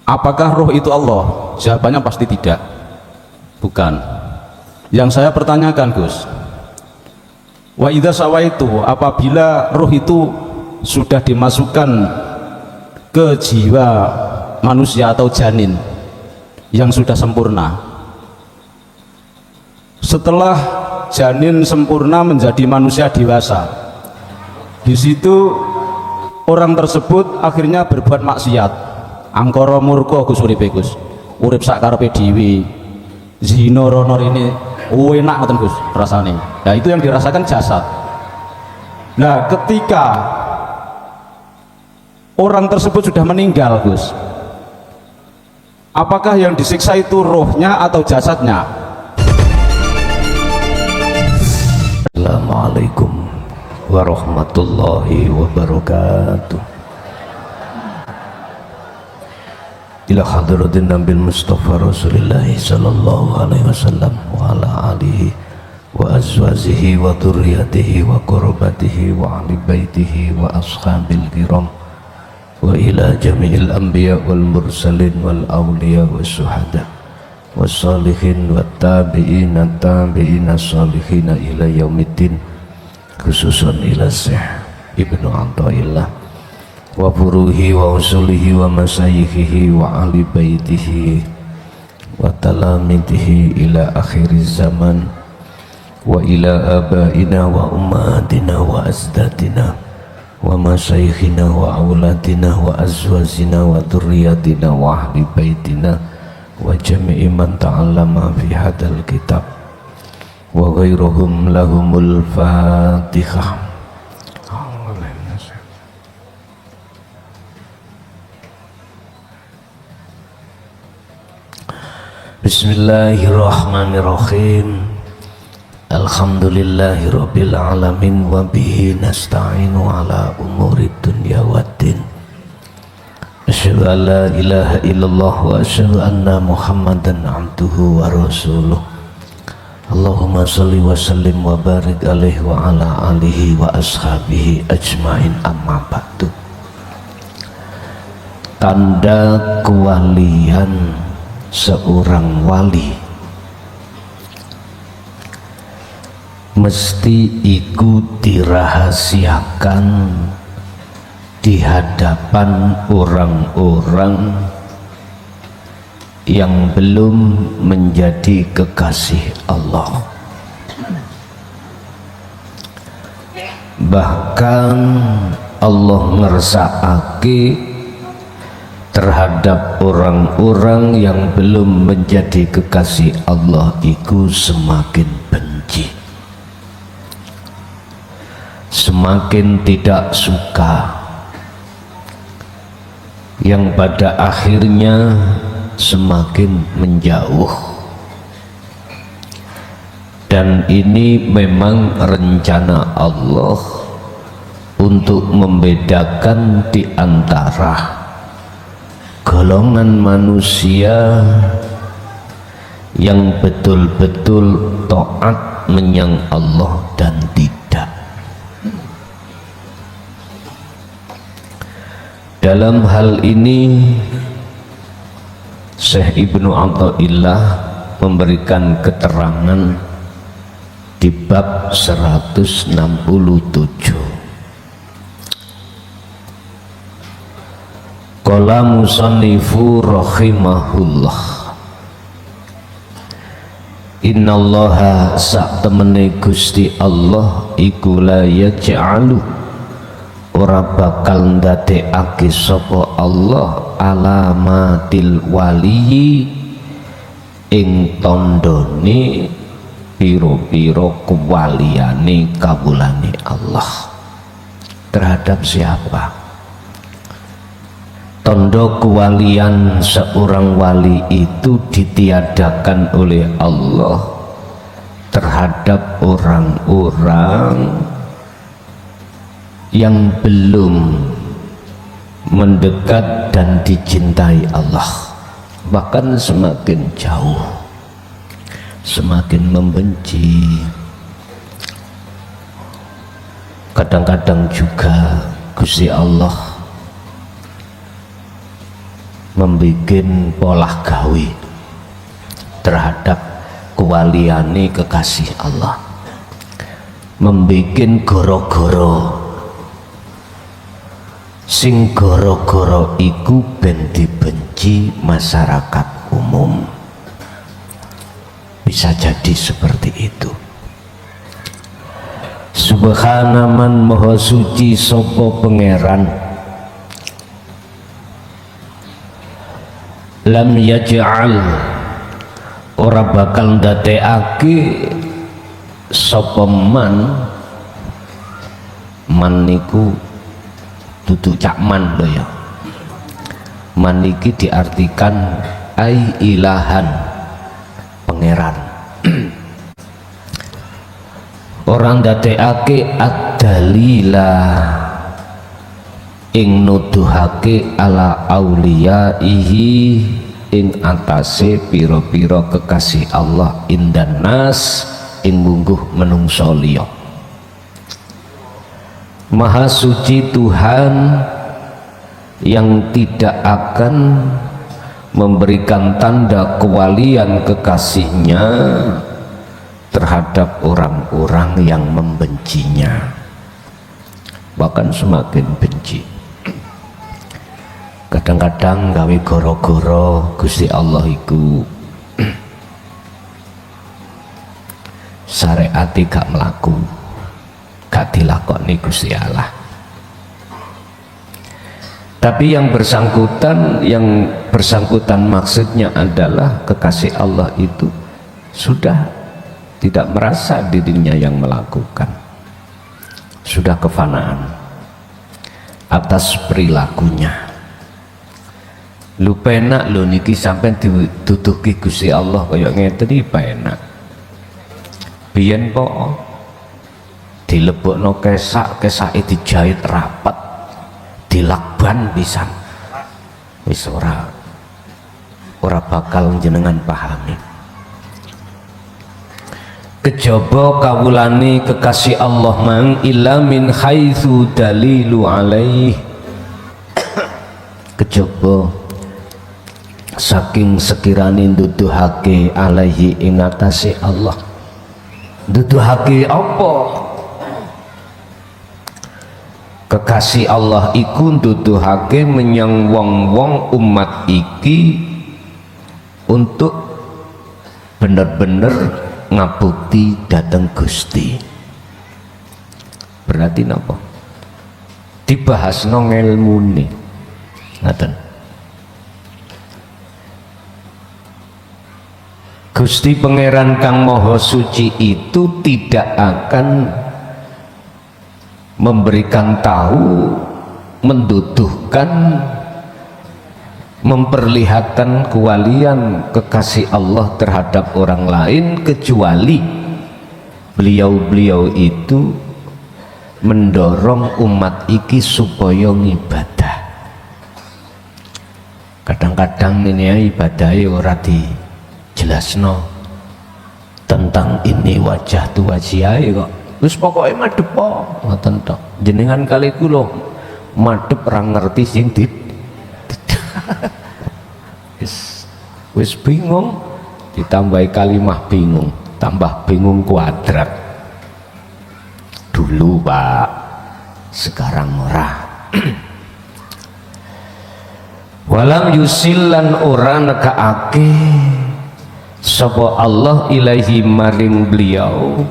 Apakah roh itu Allah? Jawabannya pasti tidak. Bukan. Yang saya pertanyakan, Gus, wa idza sawaitu, apabila roh itu sudah dimasukkan ke jiwa manusia atau janin yang sudah sempurna, setelah janin sempurna menjadi manusia dewasa, di situ orang tersebut akhirnya berbuat maksiat, angkara murka Gus uripe Gus, urip sak karepe dhewe, zina rono ini enak ngoten Gus rasane. Nah itu yang dirasakan jasad. Nah ketika orang tersebut sudah meninggal Gus, apakah yang disiksa itu rohnya atau jasadnya? Assalamualaikum warahmatullahi wabarakatuh. Ila hadratin Nabil Mustafa Rasulullah sallallahu alaihi wasallam wa ala alihi wa azwajihi wa dzurriyyatihi wa qurabatihi wa ahli baitihi wa ashabil kiram wa ila jami'il anbiya wal mursalin wal awliya was syuhada was salihin wat tabi'ina tabi'ina salihina ila yaumiddin, khususan ila Syekh Ibnu Athaillah wa furuhi wa usulihi wa masayikhihi wa ahli baitihi wa talamitihi ila akhiriz zaman wa ila abaina wa ummatina wa azdatina wa masyayikhina wa auladina wa azwajina wa dzurriyyatina wa ahli baitina wa jami'i man ta'allama fi hadzal kitab wa ghairuhum lahumul Fatihah. Bismillahirrahmanirrahim. Alhamdulillahi rabbil alamin wa bihi nasta'inu ala umuri dunya waddin. Asyhadu an la ilaha illallah wa asyhadu anna Muhammadan abduhu wa rasuluh. Allahumma shalli wa sallim wa barik alaihi wa ala alihi wa ashabihi ajmain, amma ba'du. Tanda kewalian seorang wali mesti ikut dirahasiakan di hadapan orang-orang yang belum menjadi kekasih Allah. Bahkan Allah ngersakake terhadap orang-orang yang belum menjadi kekasih Allah itu semakin benci, semakin tidak suka, yang pada akhirnya semakin menjauh. Dan ini memang rencana Allah untuk membedakan di antara golongan manusia yang betul-betul taat menyang Allah dan tidak. Dalam hal ini Syekh Ibnu Athaillah memberikan keterangan di bab 167. Qala musannifu rahimahullah, innallaha saktemene Gusti Allah iku la yaj'alu, ora bakal ndadekake sapa Allah alamatil waliyi ing tandane pira-pira kewaliane kawulane Allah. Terhadap siapa? Tanda kewalian seorang wali itu ditiadakan oleh Allah terhadap orang-orang yang belum mendekat dan dicintai Allah, bahkan semakin jauh, semakin membenci. Kadang-kadang juga Gusti Allah membuat pola gawe terhadap kewaliane kekasih Allah, membuat goro-goro sing goro-goro iku ben dibenci masyarakat umum. Bisa jadi seperti itu. Subhanaman maha suci sapa pangeran, lam yaj'al ora bakal ndadekake sapa man niku dudu cak man lho ya. Man iki diartikan ai ilahan, pangeran. Orang dadekake ad-dalila ing nuduhake ala auliyaihi ing atase pira-pira kekasih Allah indan nas ing mungguh menungso liya. Maha suci Tuhan yang tidak akan memberikan tanda kewalian kekasihnya terhadap orang-orang yang membencinya, bahkan semakin benci. Kadang-kadang gawe goro-goro Gusti Allah iku syariate gak mlaku, gak dilakoni Gusti Allah. Tapi yang bersangkutan maksudnya adalah kekasih Allah itu sudah tidak merasa dirinya yang melakukan, sudah kefanaan atas perilakunya. Lu penak lu niki sampai ditutuki Gusti Allah kaya ngeten iki penak. Biyen kok dilebokno kesake dijahit rapat, dilakban pisan. Wis ora bakal jenengan pahami. Kejaba kawulane kekasih Allah mang illa min haitsu dalilu alaih. Kejaba saking sekirane nduduhake alaihi ing atase Allah. Nduduhake apa? Kekasih Allah iku nduduhake menyang wong-wong umat iki untuk bener-bener ngabukti dateng Gusti. Berarti napa? Dibahasno ngelmune. Ngaten. Gusti Pangeran Kang Maha Suci itu tidak akan memberikan tahu, menduduhkan, memperlihatkan kewalian kekasih Allah terhadap orang lain kecuali beliau-beliau itu mendorong umat iki supaya ngibadah. Kadang-kadang ini ya ibadahnya ora dijelasno tentang ini wajah tu wajihai kok terus pokoknya madep ngoten tok. Jenengan kali kula madep ora ngerti sing wis bingung, ditambahi kalimah bingung, tambah bingung kuadrat. Dulu Pak, sekarang ora. Walam yusillan ora nekaake sapa Allah ilaihi maring beliau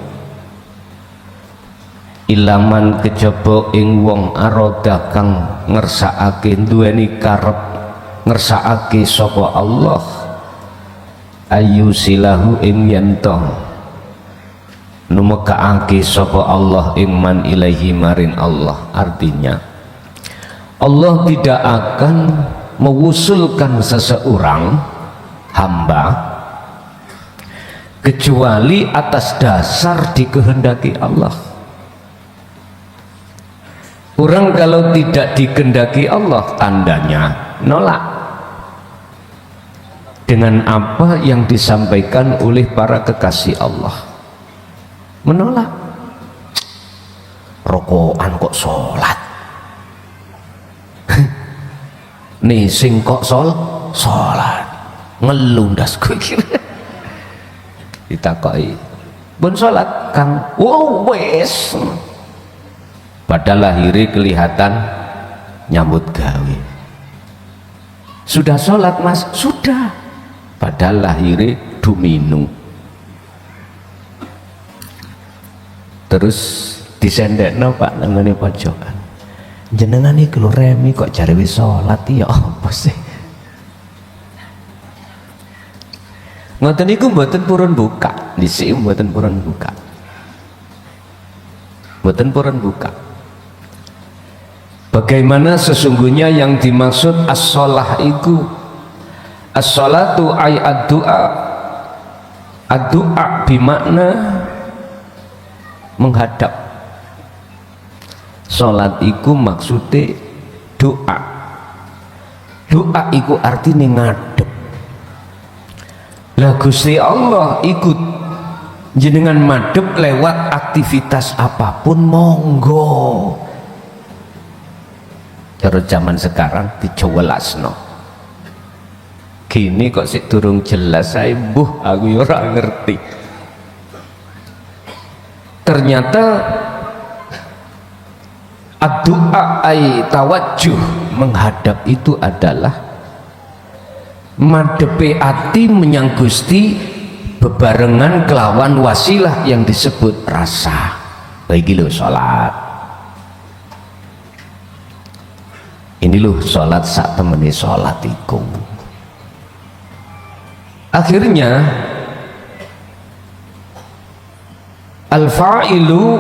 ilaman kejaba ing wong aroda kang ngersakake duweni karep ngersakake sapa Allah ayu silahu ing yanto numekaake sapa Allah ing man ilaihi maring Allah. Artinya Allah tidak akan mewusulkan seseorang hamba kecuali atas dasar dikehendaki Allah. Orang kalau tidak dikehendaki Allah tandanya nolak dengan apa yang disampaikan oleh para kekasih Allah, menolak. Rokokan kok sholat nih sing kok Salat. Ngelundas kowe iki. Ditakoki, "Pun salat, Kang?" "Oh, wis." Padahal lahirnya kelihatan nyambut gawe. "Sudah sholat, Mas?" "Sudah." Padahal lahirnya duminu. Terus disendekno Pak nangane pojokan. "Jenengan iki lho remi kok jare wis sholat ya apa sih?" Ngoten niku mboten purun buka, dhisik mboten purun buka. Mboten purun buka. Bagaimana sesungguhnya yang dimaksud as-shalah itu? As-shalatu ay ad-du'a. Ad-du'a bimakna menghadap. Salat iku maksudnya doa. Doa iku artinya ngadep. Lah Gusti Allah ikut jenengan madep lewat aktivitas apapun monggo. Terus zaman sekarang dijewelasno. Gini kok sik durung jelas saya aku ora ngerti. Ternyata ad-du'a ay tawajjuh, menghadap itu adalah madepe ati menyang Gusti bebarengan kelawan wasilah yang disebut rasa. Bagi lo salat. Ini loh sholat sak temeni sholat iku. Akhirnya al-fa'ilu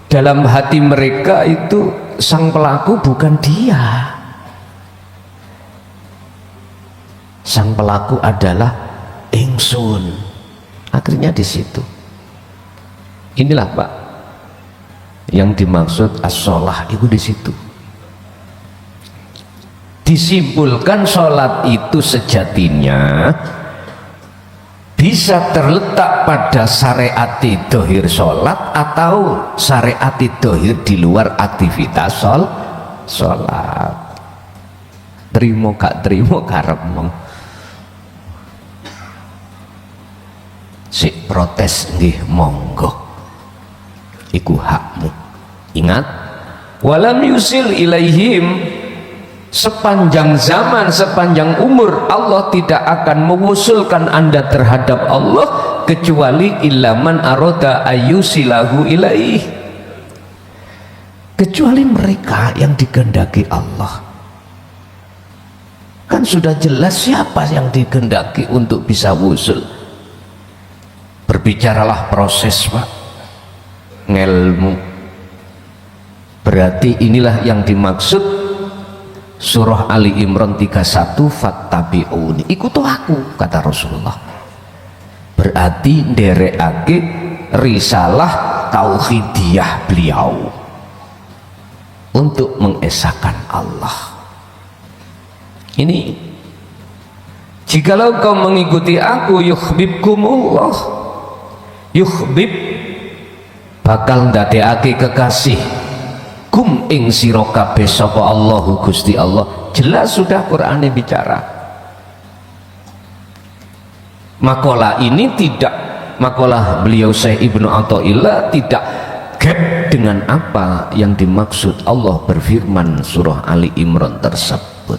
dalam hati mereka itu sang pelaku bukan dia. Sang pelaku adalah ingsun. Akhirnya di situ. Inilah Pak yang dimaksud as-sholah itu di situ. Disimpulkan sholat itu sejatinya bisa terletak pada syariat dohir sholat atau syariat dohir di luar aktivitas sholat. Terima gak terima karepmu. Si protes nggih monggo, iku hakmu. Ingat, walam yusil ilaihim. Sepanjang zaman, sepanjang umur Allah tidak akan mengusulkan Anda terhadap Allah kecuali ilaman aroda ayusilahu ilaih, kecuali mereka yang dikehendaki Allah. Kan sudah jelas siapa yang dikehendaki untuk bisa wusul. Berbicaralah proses Pak, ngelmu. Berarti inilah yang dimaksud Surah Ali Imran 31, fattabi'uni, ikutu aku, kata Rasulullah. Berarti nderekake risalah tauhidiyah beliau untuk mengesahkan Allah. Ini, jikalau kau mengikuti aku, yuhbibkumullah, yuhbib bakal ndadekake kekasih kum ing sira kabeh sapa Allahu Gusti Allah. Jelas sudah Quran yang bicara. Makalah ini tidak, makalah beliau Syekh Ibnu Athaillah tidak gap dengan apa yang dimaksud Allah berfirman surah Ali Imran tersebut.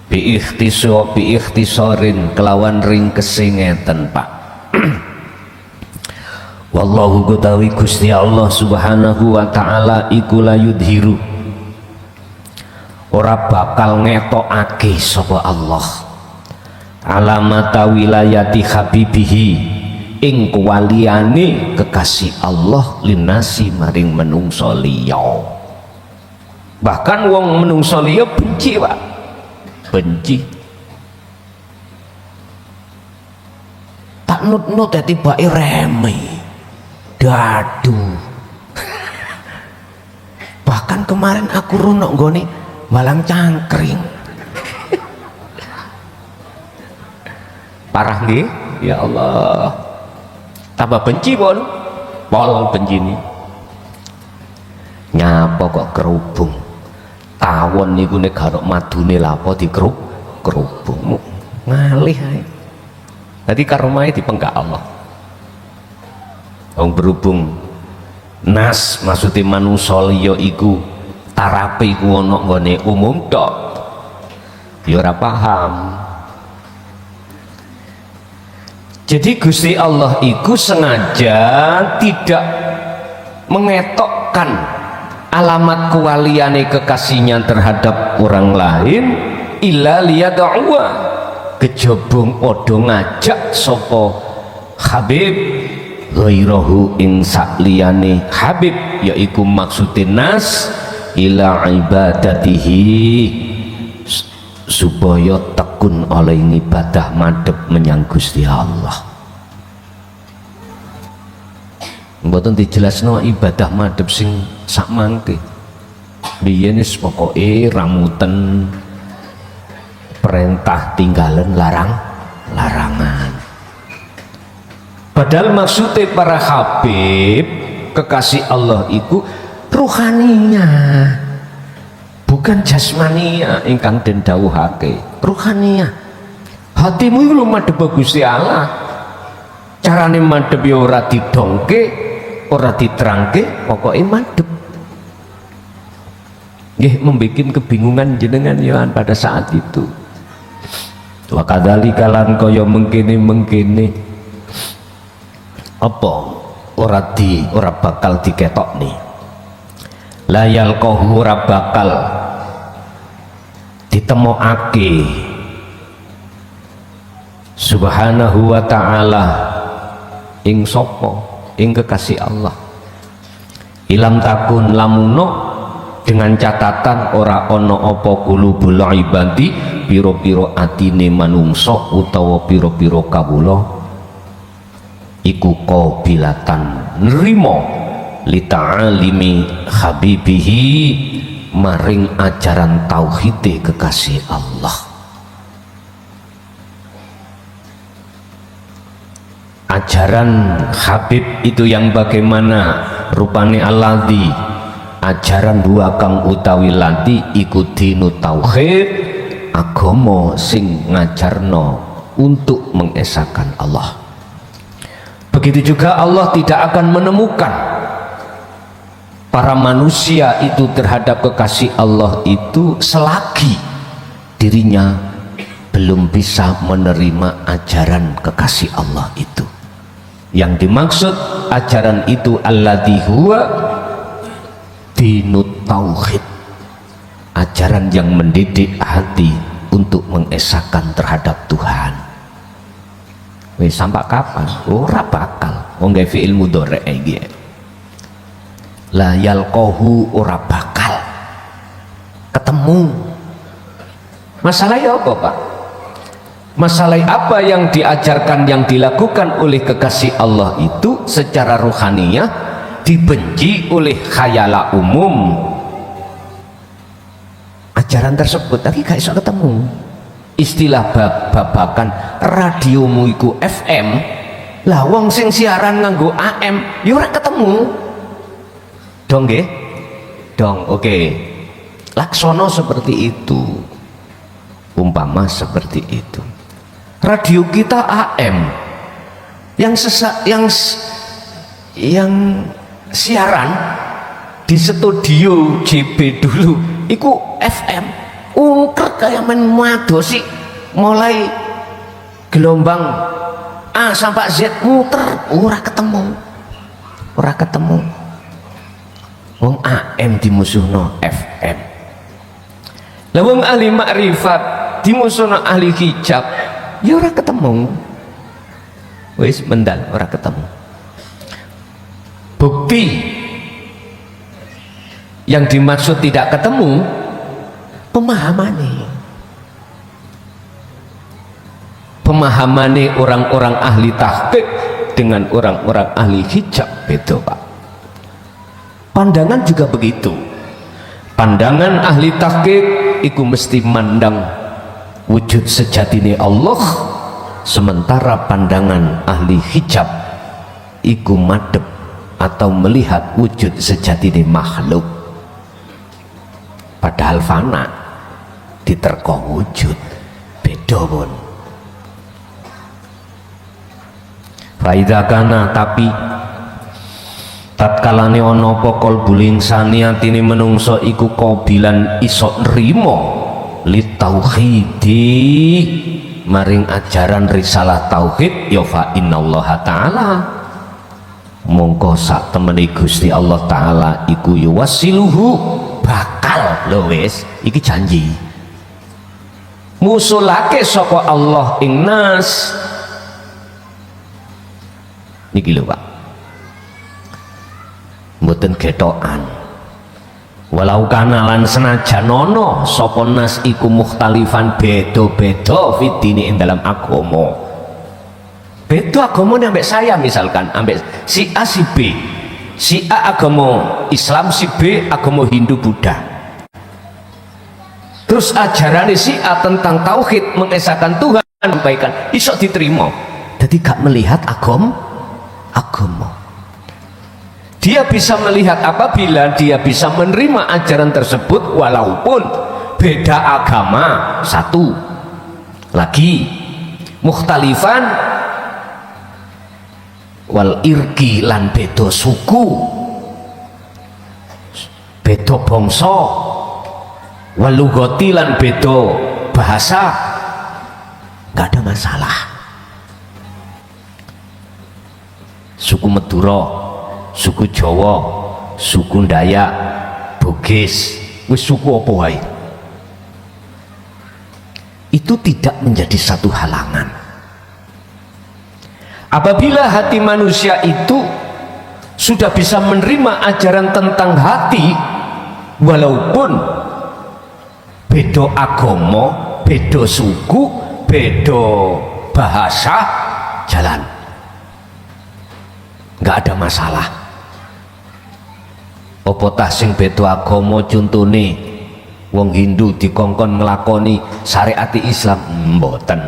Bi ikhtisarin kelawan ringkese ngeten Pak. Wallahu gutawi Gusti Allah subhanahu wa ta'ala iku la yudhiru, ora bakal ngetokake sapa Allah alamata wilayati habibihi ing kuwaliane kekasih Allah linasi maring menungso liya. Bahkan wong menungso liya benci Pak, benci. Tak nut-nut ya tibake remeh. Dadu. Bahkan kemarin aku runok goni balang cangkring. Parah nih, ya Allah. Tambah benci pol benci nih. Nyapa kok kerubung. tawon niku nek garuk madune lapo kerubung ngalih ae. Dadi karomai dipenggak Allah. Wong berhubung nas maksudnya manusa liya iku tarape iku ana nggone umum tok ya ora paham. Jadi Gusti Allah iku sengaja tidak mengetokkan alamat kewaliane kekasihnya terhadap orang lain illa liyad'uwa kejobong padha ngajak sapa Habib ghairahu ing sakliyane Habib yaiku maksude nas ila ibadatihi supaya tekun oleh ibadah madhep menyang Gusti Allah. Mboten dijelasno ibadah madhep sing sak mangke. Biyen wis pokoke ramuten perintah tinggalan larangan. Padahal maksudnya para Habib kekasih Allah itu ruhaninya, bukan jasmania ingkang den dawuhake. Ruhaninya. Hatimu itu madhep Gusti Allah. Carane madhep ya ora didongke, ora diterangke, pokoknya madhep. Nggih membuat kebingungan jenengan ya pada saat itu. Wa kadzalika lan kaya mengkene apa ora bakal diketokne. La yalqahu ora bakal ditemokake subhanahu wa ta'ala ing sapa ing kekasih Allah ilam takun lamuno dengan catatan ora ana apa qulubul ibadi pira-pira atine manungsa utawa pira-pira kawula iku qabilatan nrimo li ta'alimi habibihi maring ajaran tauhid kekasih Allah. Ajaran Habib itu yang bagaimana rupane alladzi ajaran dua kang utawi lanti ikuti nu tauhid agama sing ngajarno untuk mengesahkan Allah. Begitu juga Allah tidak akan menemukan para manusia itu terhadap kekasih Allah itu selagi dirinya belum bisa menerima ajaran kekasih Allah itu. Yang dimaksud ajaran itu alladzi huwa dinut tauhid, ajaran yang mendidik hati untuk mengesahkan terhadap Tuhan. Wis sampai kapan? Ora bakal wong gawe fi'il mudhari' iki. La yalqahu ora bakal ketemu. Masalahnya apa, Pak? Masalah apa yang diajarkan, yang dilakukan oleh kekasih Allah itu secara ruhaniyah dibenci oleh khayala umum. Ajaran tersebut tapi gak bisa ketemu. Istilah babakan radiomu iku FM, lah wong sing siaran nganggo AM ya ora ketemu. Dong nggih? Dong, oke. Laksono seperti itu. Umpama seperti itu. Radio kita AM yang siaran di studio JB dulu iku FM ungker kayak main madosi mulai gelombang A sampai Z muter ora ketemu wong AM dimusuhno FM lah wong ahli makrifat dimusuhno ahli hijab ya ora ketemu. Wis mendal ora ketemu. Bukti yang dimaksud tidak ketemu pemahamane orang-orang ahli tahqiq dengan orang-orang ahli hijab beda, Pak. Pandangan juga begitu. Pandangan ahli tahqiq iku mesti mandang wujud sejatine Allah, sementara pandangan ahli hijab iku madhep atau melihat wujud sejatine makhluk. padahal fana diterko wujud beda pun. Faida kana tapi tatkalane ana apa qalbul insani atine menungso iku qabilan iso nrimo li tauhidi maring ajaran risalah tauhid ya fa innallaha ta'ala mongko sak temene Gusti Allah taala iku yuwasiluhu bakal lho wis iki janji ngusulake saka Allah ing nas niki lho Pak, mboten getokan walau kanalan senajan ana sapa nas iku mukhtalifan beda-beda fitini ing dalam agama. Beda agamane ambek saya misalkan, ambek si A si B. Si A agama Islam, si B agama Hindu Buddha. Terus ajaran si A tentang tauhid mengesahkan Tuhan sampaikan iso diterima. Jadi gak melihat agama. Dia bisa melihat apabila dia bisa menerima ajaran tersebut walaupun beda agama. Satu lagi mukhtalifan wal irki lan beda suku, beda bangsa, wal lugati lan beda bahasa, nggak ada masalah. Suku Madura, suku Jawa, suku Dayak, Bugis, wis suku apa wae, itu tidak menjadi satu halangan apabila hati manusia itu sudah bisa menerima ajaran tentang hati walaupun beda agama, beda suku, beda bahasa, jalan nggak ada masalah. Apa tah sing beda agama contone wong Hindu dikongkon nglakoni syariat Islam mboten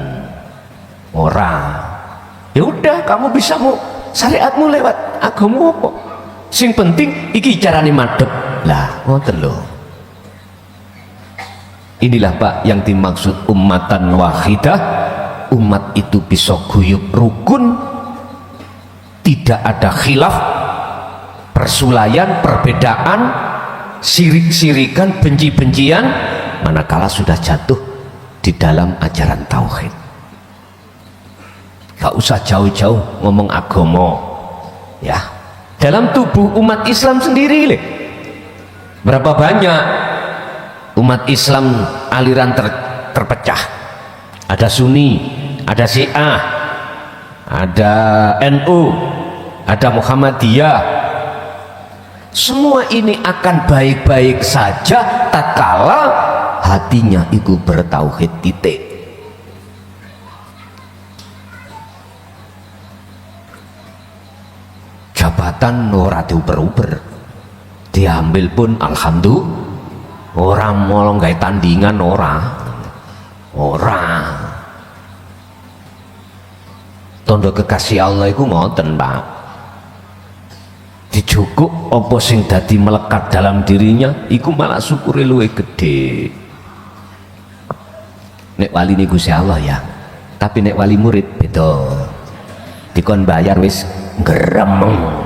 ora. Ya udah kamu bisa mau syariatmu lewat agama apa? Sing penting iki carane madhep. Lah ngoten lho. Inilah Pak yang dimaksud ummatan wahidah. Umat itu bisa guyub rukun, tidak ada khilaf, persulayan, perbedaan, sirik-sirikan, benci-bencian manakala sudah jatuh di dalam ajaran tauhid. Gak usah jauh-jauh ngomong agama ya, dalam tubuh umat Islam sendiri berapa banyak umat Islam aliran terpecah. Ada Sunni, ada Syiah, ada NU, ada Muhammadiyah. Semua ini akan baik-baik saja tatkala hatinya itu bertauhid titik. Jabatan ora diuber-uber, diambil pun alhamdulillah, orang mau nggak tandingan orang tondo kekasih Allah itu ngoten Pak, dijukuk apa sing dadi melekat dalam dirinya iku malah syukure luwih gede. Nek wali ini Gusti Allah ya, tapi nek wali murid beda, dikon bayar wis geremeng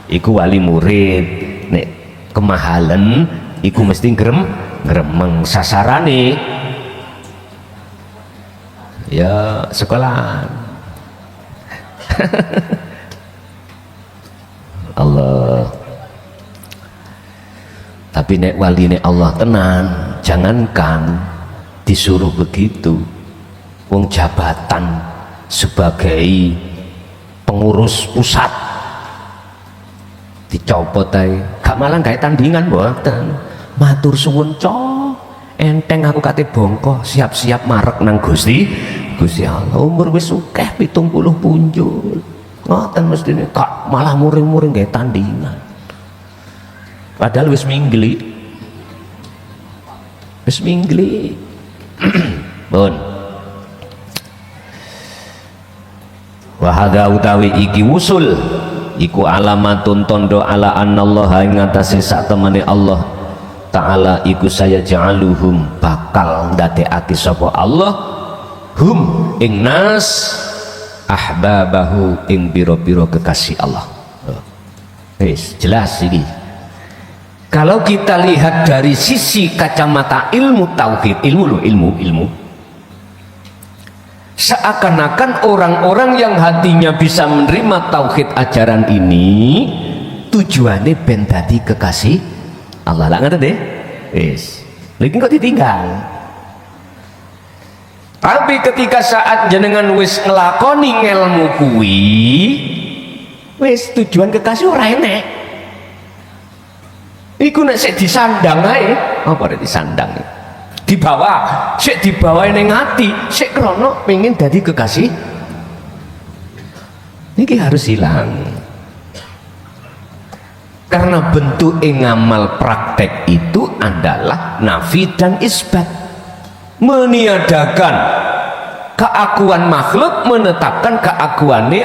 iku wali murid. Nek kemahalan iku mesti geremeng sasarane ya sekolahan. Allah. Tapi nek wali nek Allah tenan, jangankan disuruh begitu, wong jabatan sebagai pengurus pusat dicopot ae, gak malah gak tandingan mboten. Matur suwun cok, enteng aku kate bongko, siap-siap marek nang Gusti Allah. Umur wis akeh 70 punjul. Ngoten mestine kak malah muring-muring gak tandingan. Padahal wis minggli. Pun wahada utawi iki wusul iku alamatun tondo ala annallaha ing atase sak temene Allah ta'ala iku saya ja'aluhum bakal ndadekake sapa Allah hum ing nas ahbabahu ing biro-biro kekasih Allah. Wis jelas ini. Kalau kita lihat dari sisi kacamata ilmu tauhid, ilmu seakan-akan orang-orang yang hatinya bisa menerima tauhid ajaran ini tujuannya ben dadi kekasih Allah. Lah ngoten deh. Wis. Lagi kok ditinggal. Tapi ketika saat jenengan wis ngelakoni ngelmu kuwi, wis tujuan kekasih ora enek. Iku nek sik disandang ae, apa nek disandang? Dibawa, sik dibawa ning ati, sik krono pengen dadi kekasih. Niki harus hilang. Karena bentuk ngamal praktek itu adalah nafi dan isbat, meniadakan keakuan makhluk, menetapkan keakuannya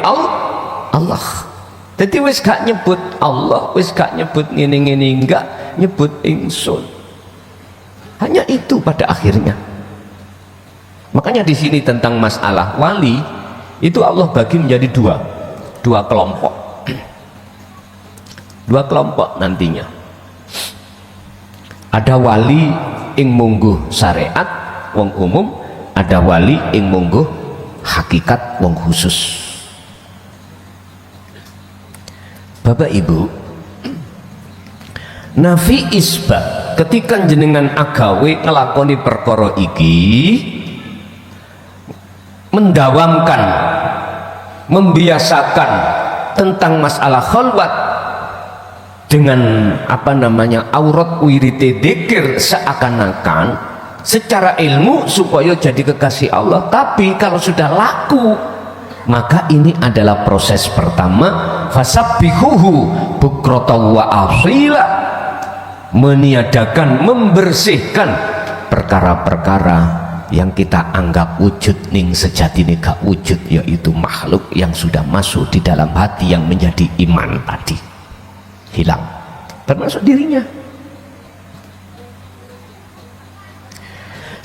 Allah. Jadi wis gak nyebut Allah, wis gak nyebut ngene enggak nyebut ingsun. Hanya itu pada akhirnya. Makanya di sini tentang masalah wali itu Allah bagi menjadi dua kelompok. Dua kelompok nantinya. Ada wali ing mungguh syariat wong umum, ada wali ing mungguh hakikat wong khusus. Bapak Ibu, nafi isbat ketika jenengan agawe ngelakoni perkara iki mendawamkan, membiasakan tentang masalah khalwat dengan aurat wirite dzikir, seakan-akan secara ilmu supaya jadi kekasih Allah. Tapi kalau sudah laku, maka ini adalah proses pertama, fasabbihuhu bukratan wa asila, meniadakan, membersihkan perkara-perkara yang kita anggap wujud ning sejatine gak wujud, yaitu makhluk yang sudah masuk di dalam hati yang menjadi iman tadi, hilang, termasuk dirinya.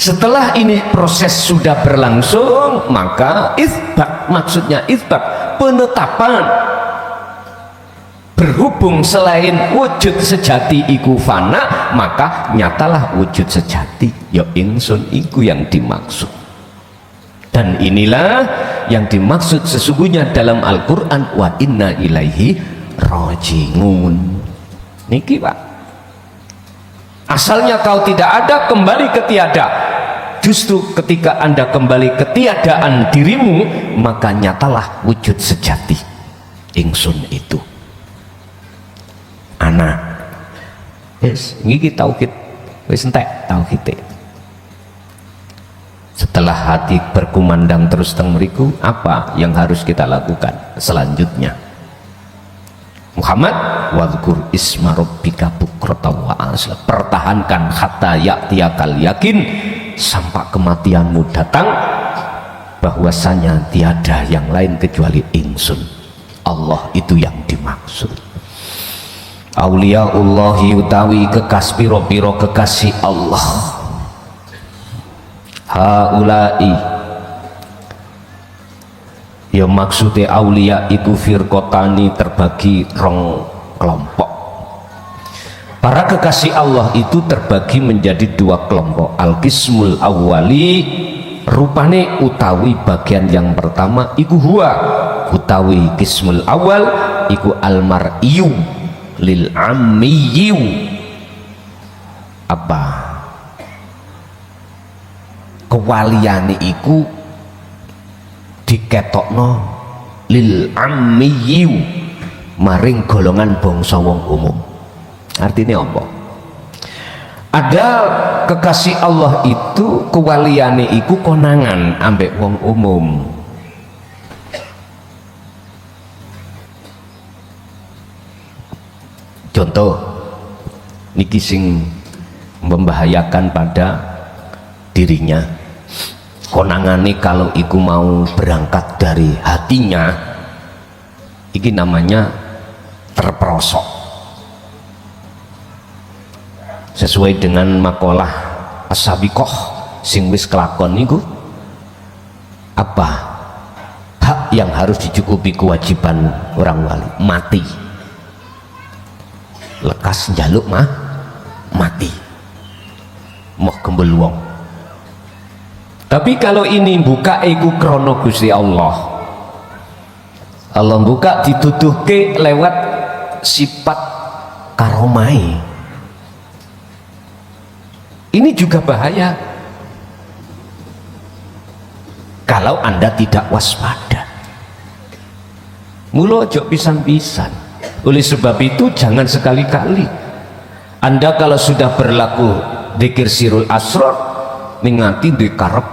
Setelah ini proses sudah berlangsung, maka itsbat, maksudnya itsbat, penetapan, berhubung selain wujud sejati iku fana, maka nyatalah wujud sejati, ya ingsun iku yang dimaksud. Dan inilah yang dimaksud sesungguhnya dalam Al-Quran, wa inna ilaihi rajiun. Niki Pak, asalnya kau tidak ada, kembali ke tiada. Justru ketika Anda kembali ke tiadaan dirimu, maka nyatalah wujud sejati ingsun itu. Anak wis niki tauhid, wis entek tauhid. Setelah hati berkumandang terus teng mriku, apa yang harus kita lakukan selanjutnya? Muhammad, wadhkur isma rabbika bukratan wa asla, pertahankan hatta ya'tiyakal yakin, sampai kematianmu datang, bahwasanya tiada yang lain kecuali ingsun, Allah itu yang dimaksud. Auliyaullahi utawi kekas piro-piro kekasih Allah, haulai ya maksudnya aulia iku firqotani, terbagi rong kelompok. Para kekasih Allah itu terbagi menjadi dua kelompok. Al-qismul awwali, rupane utawi bagian yang pertama iku huwa, utawi qismul awal iku al-mar'iyu lil ammiyu. Apa kewaliane iku diketokno lil ammiyu, maring golongan bangsa wong umum. Artinya apa? Ada kekasih Allah itu kewaliane iku konangan ambek wong umum. Contoh niki sing membahayakan pada dirinya, konangane kalau iku mau berangkat dari hatinya, iki namanya terperosok. sesuai dengan makalah as-sabiqah sing wis kelakon niku, apa hak yang harus dicukupi kewajiban orang wali? Mati, lekas njaluk mati, moh gembel wong. Tapi kalau ini buka iku krono Gusti Allah buka dituduhke lewat sifat karomai, ini juga bahaya kalau Anda tidak waspada. Mula ojo pisan-pisan. Oleh sebab itu jangan sekali-kali Anda kalau sudah berlaku dzikir sirul asrar mingati dikarep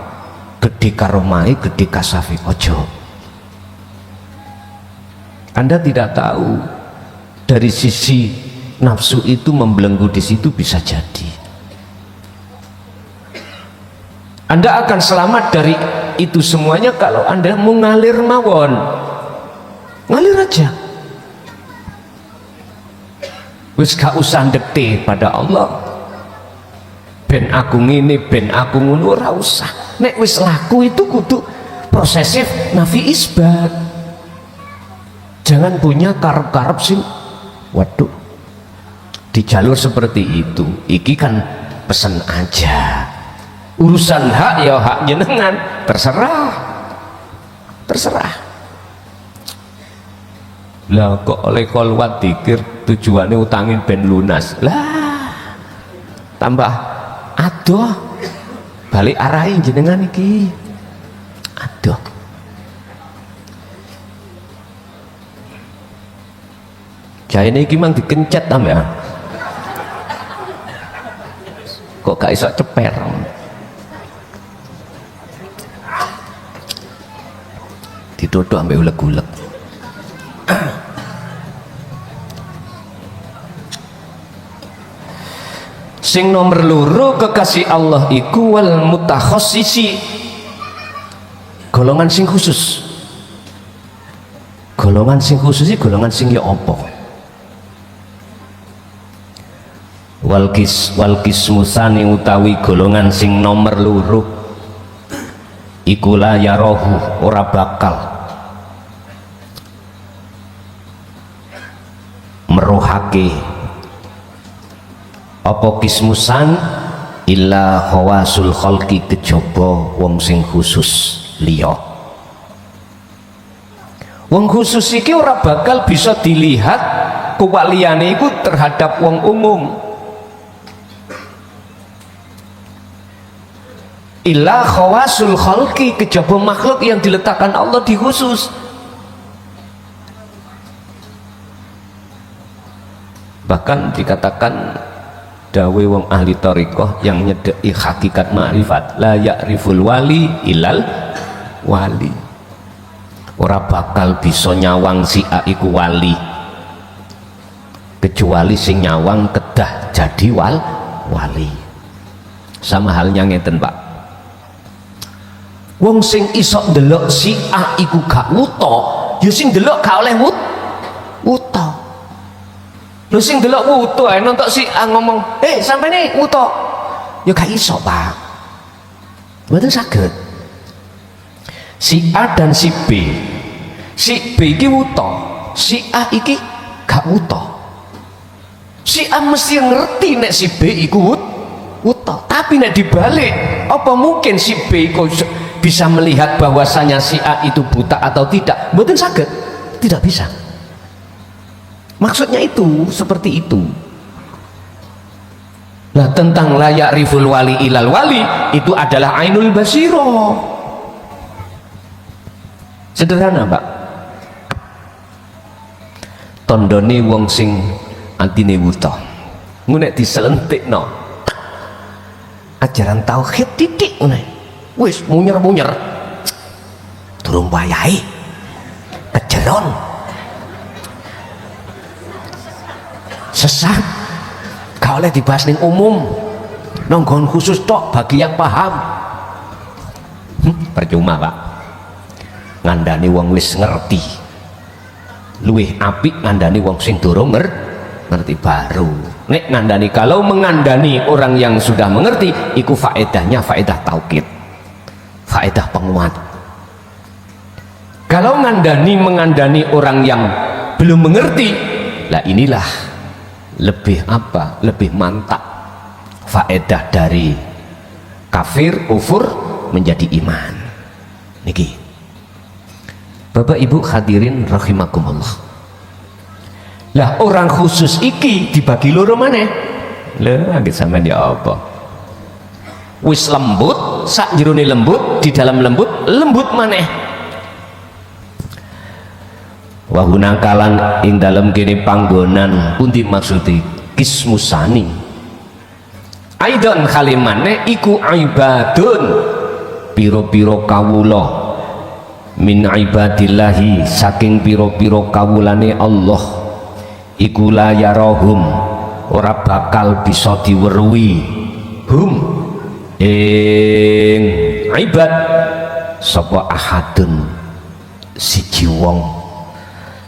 gede karomai, gede kasafi, ojo. Anda tidak tahu dari sisi nafsu itu membelenggu di situ, bisa jadi Anda akan selamat dari itu semuanya kalau Anda mau ngalir mawon, ngalir aja, wis gak usah ndekte pada Allah ben aku ngene ben aku ngono, ora usah. Nek wis laku itu kudu prosesif nafi isbat. Jangan punya karep-karep sing waduh di jalur seperti itu. Iki kan pesen aja, urusan hak ya hak jenengan, terserah lah. Kok oleh kolwat dikir tujuannya utangin ben lunas lah, tambah aduh balik arahin jenengan iki, aduh jahine iki mang dikencet tambah kok gak iso ceper. Ditutup ambek uleg-uleg. Sing nomor loro kekasih Allah iku wal mutakhassisi, golongan sing khusus. Golongan sing khusus iki golongan sing ya apa? Wal kismusani utawi golongan sing nomor loro iku la yarahu, ora bakal meruhake apa kismusan illa khawasul khalqi, kejaba wong sing khusus liya. Wong khusus iki ora bakal bisa dilihat kewaliane iku terhadap wong umum. Illa khawasul khalqi, kejaba makhluk yang diletakkan Allah di khusus. Bahkan dikatakan dawe wong ahli thariqah yang nyedeki hakikat ma'rifat, la ya'riful wali ilal wali, ora bakal bisa nyawang si A iku wali kecuali sing nyawang kedah jadi wali. Sama halnya ngeten Pak, wong sing iso ndelok si A iku gak wuta, ya sing ndelok gak oleh wuta. Lu sing delok wuto ae nonton si A ngomong, sampai nih wuto, ya gak iso Pak, mboten saged. Si A dan si B iki wuto, si A iki gak wuto. Si A mesti ngerti nek si B iku wuto, tapi nek dibalik, apa mungkin si B iku bisa melihat bahwasanya si A itu buta atau tidak? Mboten saged, tidak bisa. Maksudnya itu seperti itu. Nah, tentang layak riful wali ilal wali itu adalah ainul basiro. Sederhana Pak. Tondone wong sing antine wuta. Ngene diselentikno. Ajaran tauhid titik ngene. Wis munyer-munyer. Durung wayahe. Kejeron. Sesat, gak oleh dibahas ning umum, nonggon khusus tok bagi yang paham. Percuma Pak, ngandani wong wis ngerti luwih apik ngandani wong sing durung ngerti baru. nek ngandani, kalau mengandani orang yang sudah mengerti iku faedahnya faedah taukid, faedah penguat. Kalau mengandani orang yang belum mengerti, lah inilah lebih apa, lebih mantap faedah dari kafir kufur menjadi iman. Niki Bapak Ibu hadirin rahimakumullah. Lah orang khusus iki dibagi loro maneh. Lha nggih sampean ya apa? Wis lembut, sak jerone lembut, di dalam lembut, lembut maneh. Wa hunakalan ing dalem kene panggonan pundi maksudi kismusani. Aidon kalimane iku ibadun piro-piro kawula min ibadillahi saking piro-piro kawulane Allah. Iku la yarahum ora bakal bisa diweruhi hum ing ibad sapa ahadun siji wong,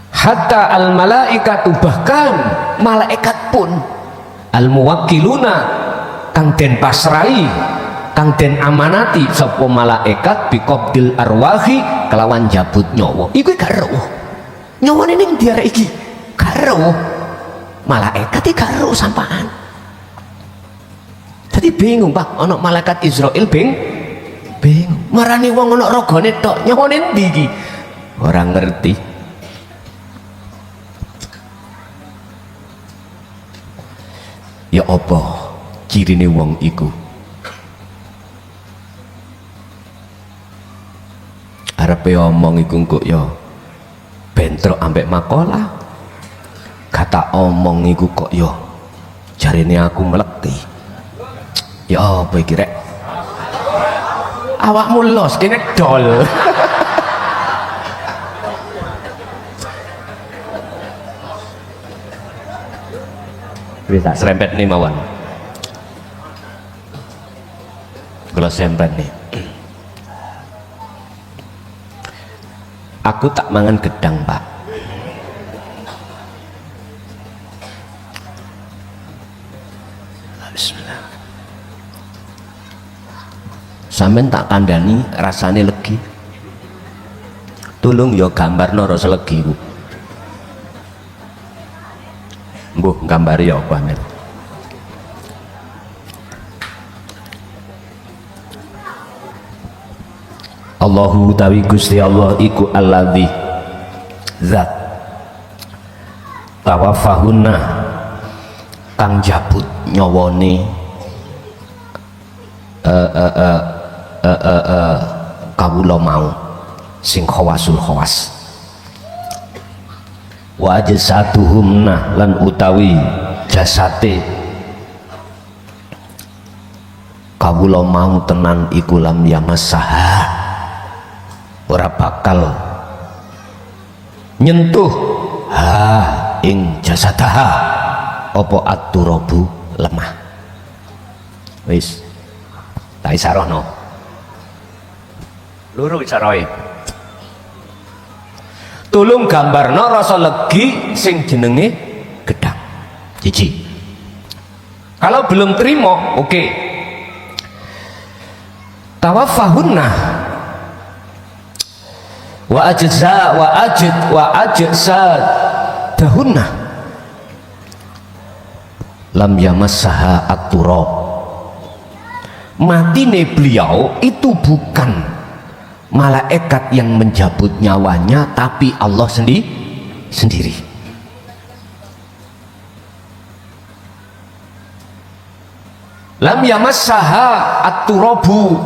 hatta al malaikatu bahkan malaikat pun al muwakkiluna kang den pasrai, kang den amanati sapa malaikat biqabdil arwahi kelawan jabut nyawa iku gak ero nyawane ning ndi arek iki karo malaikat iki karo sampaan. Jadi bingung Pak, ana malaikat Israel bingung marani wong ana ragane tok nyawane ndi iki ora ngerti. Ya apa cirine wong iku? Arepe omong iku kok ya bentrok ambek makalah. Kata omong iku kok yo jarine aku melekti. Ya apa iki rek? Awakmu los kene dol. Bisa serempet nih mawon. Kalau serempet nih. Aku tak mangan gedang, Pak. Bismillah. Sampeyan tak kandhani rasane legi. Tulung ya gambarno rasa legi ku. Mbuh gambari ya apa men. Allahu tawi Gusti Allah iku alladzi zat tawafahuna kang jabut nyawane kawula mau sing khawasul khawas wa jasatuhumna lan utawi jasate kawula mau tenan iku lam yamassaha ora bakal nyentuh ha ing jasadaha apa at-turabu lemah. Wis tak isarohno loro isarohe tulung gambarno rasa legi sing jenenge gedang jiji. Kalau belum terima oke okay. Tawafahunna wa ajza dahunna lam yamassaha at-turab. Matine beliau itu bukan malaikat yang menjabut nyawanya, tapi Allah sendiri. Lam yamassaha at-turabu,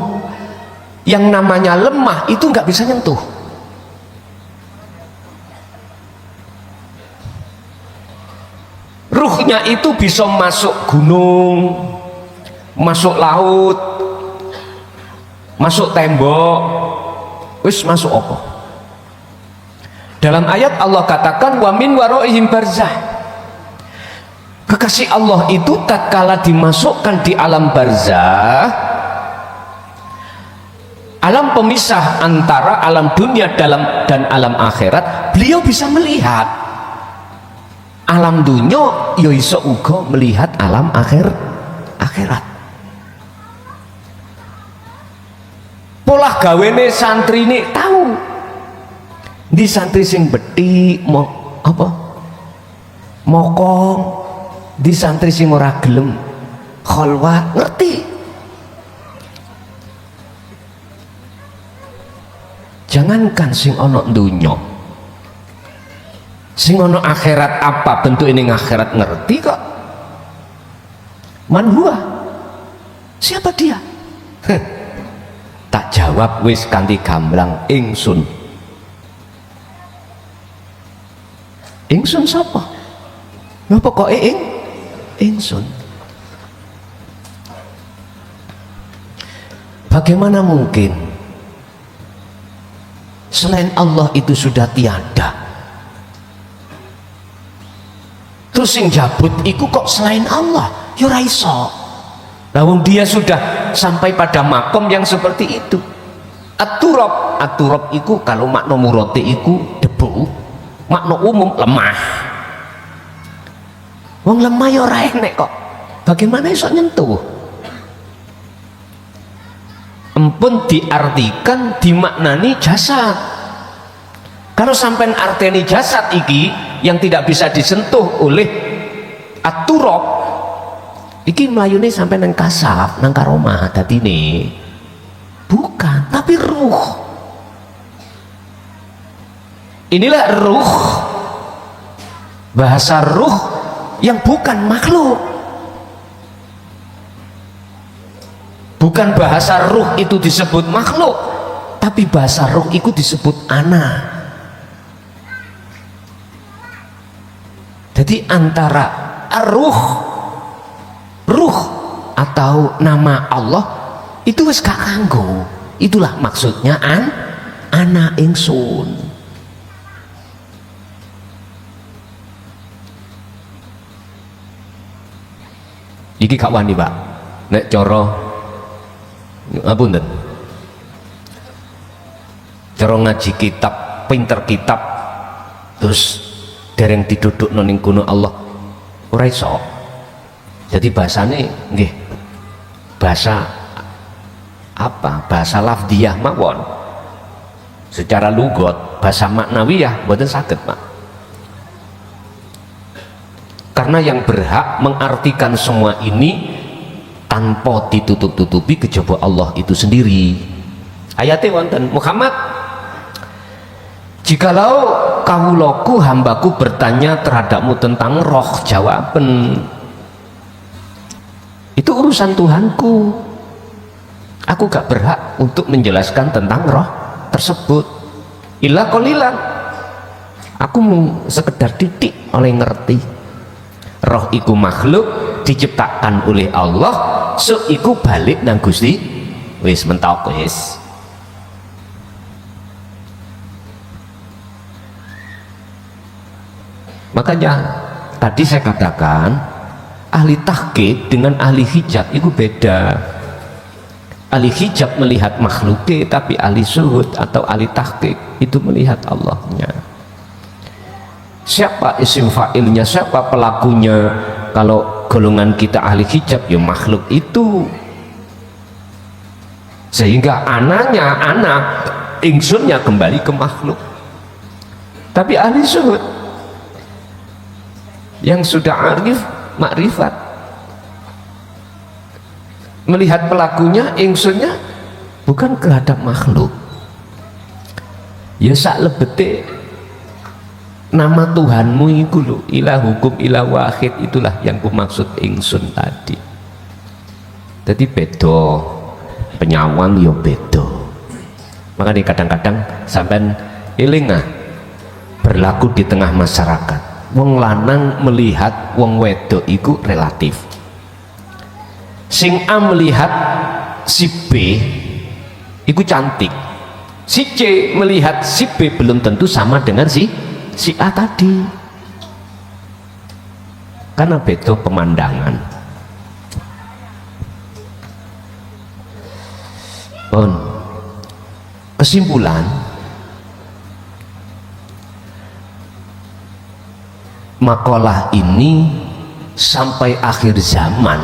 yang namanya lemah itu nggak bisa nyentuh. Ruhnya itu bisa masuk gunung, masuk laut, masuk tembok, wis masuk apa? Dalam ayat Allah katakan wa min waraihim barzah. Kekasih Allah itu tatkala dimasukkan di alam barzah, alam pemisah antara alam dunia dan alam akhirat, beliau bisa melihat. alam dunya ya iso uga melihat alam akhirat. Pola gawene santri ini tahu di santri sing beti mokong, di santri sing ora gelem khalwat, ngerti. Jangankan sing ono dunya, sing ono akhirat apa bentuk ini akhirat ngerti kok. Man huwa, siapa dia? Tak jawab wis kanthi gamblang, ingsun. Ingsun sapa? Napa kok ingsun? Bagaimana mungkin selain Allah itu sudah tiada, terus sing jabut iku kok selain Allah? Ya ora iso. Nah, dia sudah sampai pada makom yang seperti itu. At-turab iku kalau makna murate iku debu, makna umum lemah. Wong lemah ya ora enek kok. Bagaimana iso nyentuh? Empun diartikan dimaknani jasad. Kalau sampai arteni jasad iki yang tidak bisa disentuh oleh at-turab, iki mlayune sampai nang kasaf, nang karomah dadine. Bukan, tapi ruh. Inilah ruh. Bahasa ruh yang bukan makhluk. Bukan bahasa ruh itu disebut makhluk, tapi bahasa ruh itu disebut ana. Jadi antara ruh atau nama Allah itu wis gak kanggo. Itulah maksudnya ana ingsun. Iki gak wani, Pak. Nek cara ngapunten. Cara ngaji kitab, pinter kitab terus dereng didudukno ning kono Allah ora iso. Jadi bahasane nggih bahasa apa? Bahasa lafdiyah mawon. Secara lugot, bahasa maknawiyah mboten saged, Pak. Karena yang berhak mengartikan semua ini tanpa ditutup-tutupi kejaba Allah itu sendiri. Ayatnya wonten, Muhammad, jikalau kawulaku hambaku bertanya terhadapmu tentang roh, jawaban itu urusan Tuhanku. Aku gak berhak untuk menjelaskan tentang roh tersebut. Illa qalilan, aku mau sekedar titik oleh ngerti roh iku makhluk diciptakan oleh Allah, so iku balik nang Gusti wis mentok wis. Makanya tadi saya katakan ahli tahqiq dengan ahli hijab itu beda. Ahli hijab melihat makhluknya, tapi ahli zuhud atau ahli tahqiq itu melihat Allahnya. Siapa isim fa'ilnya, siapa pelakunya? Kalau golongan kita ahli hijab ya makhluk itu, sehingga ananya anak ingsunnya kembali ke makhluk. Tapi ahli zuhud yang sudah arif makrifat melihat pelakunya ingsunnya bukan kehadap makhluk. Ya sak lebete nama Tuhanmu itu loh, ilah hukum ilah wahid, itulah yang ku maksud ingsun tadi. Jadi bedo penyawang yo bedo. Makanya kadang-kadang sampean elingah berlaku di tengah masyarakat, wong lanang melihat wong wedok iku relatif. Sing A melihat si B iku cantik, si C melihat si B belum tentu sama dengan si A tadi, karena beda pemandangan. Kesimpulan, makalah ini sampai akhir zaman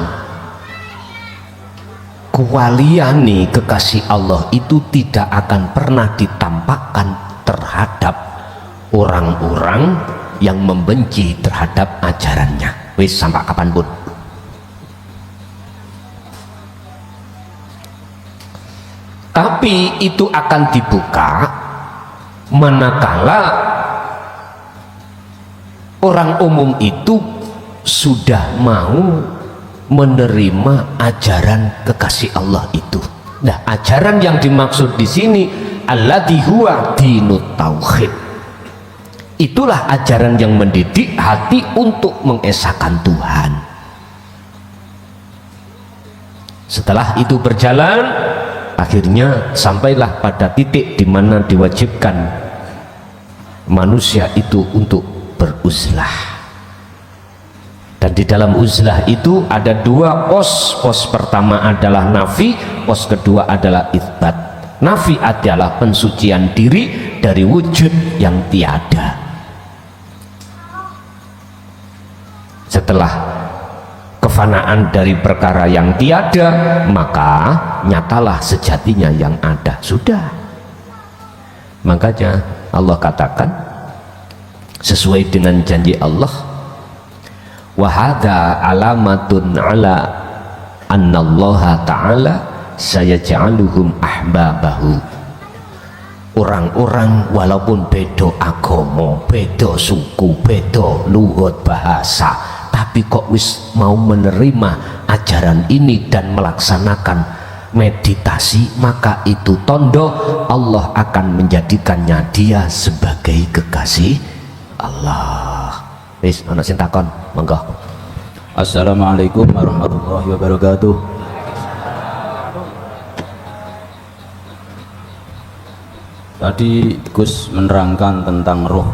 kewaliani kekasih Allah itu tidak akan pernah ditampakkan terhadap orang-orang yang membenci terhadap ajarannya. Wis sampai kapanpun. Tapi itu akan dibuka manakala orang umum itu sudah mau menerima ajaran kekasih Allah itu. Nah, ajaran yang dimaksud di sini alladzi huwa dinut tauhid. Itulah ajaran yang mendidik hati untuk mengesahkan Tuhan. Setelah itu berjalan, akhirnya sampailah pada titik di mana diwajibkan manusia itu untuk beruzlah. Dan di dalam uzlah itu ada dua pos. Pos pertama adalah nafi, pos kedua adalah itsbat. Nafi adalah pensucian diri dari wujud yang tiada. Setelah kefanaan dari perkara yang tiada, maka nyatalah sejatinya yang ada. Sudah. Makanya Allah katakan sesuai dengan janji Allah, wa hadza alamatun ala annallaha ta'ala sayaj'aluhum ahbabahu. Orang-orang walaupun beda agama, beda suku, beda luhut bahasa, tapi kok wis mau menerima ajaran ini dan melaksanakan meditasi, maka itu tondo Allah akan menjadikannya dia sebagai kekasih Allah. Wis ana sing takon, monggo. Assalamualaikum warahmatullahi wabarakatuh. Tadi Gus menerangkan tentang roh,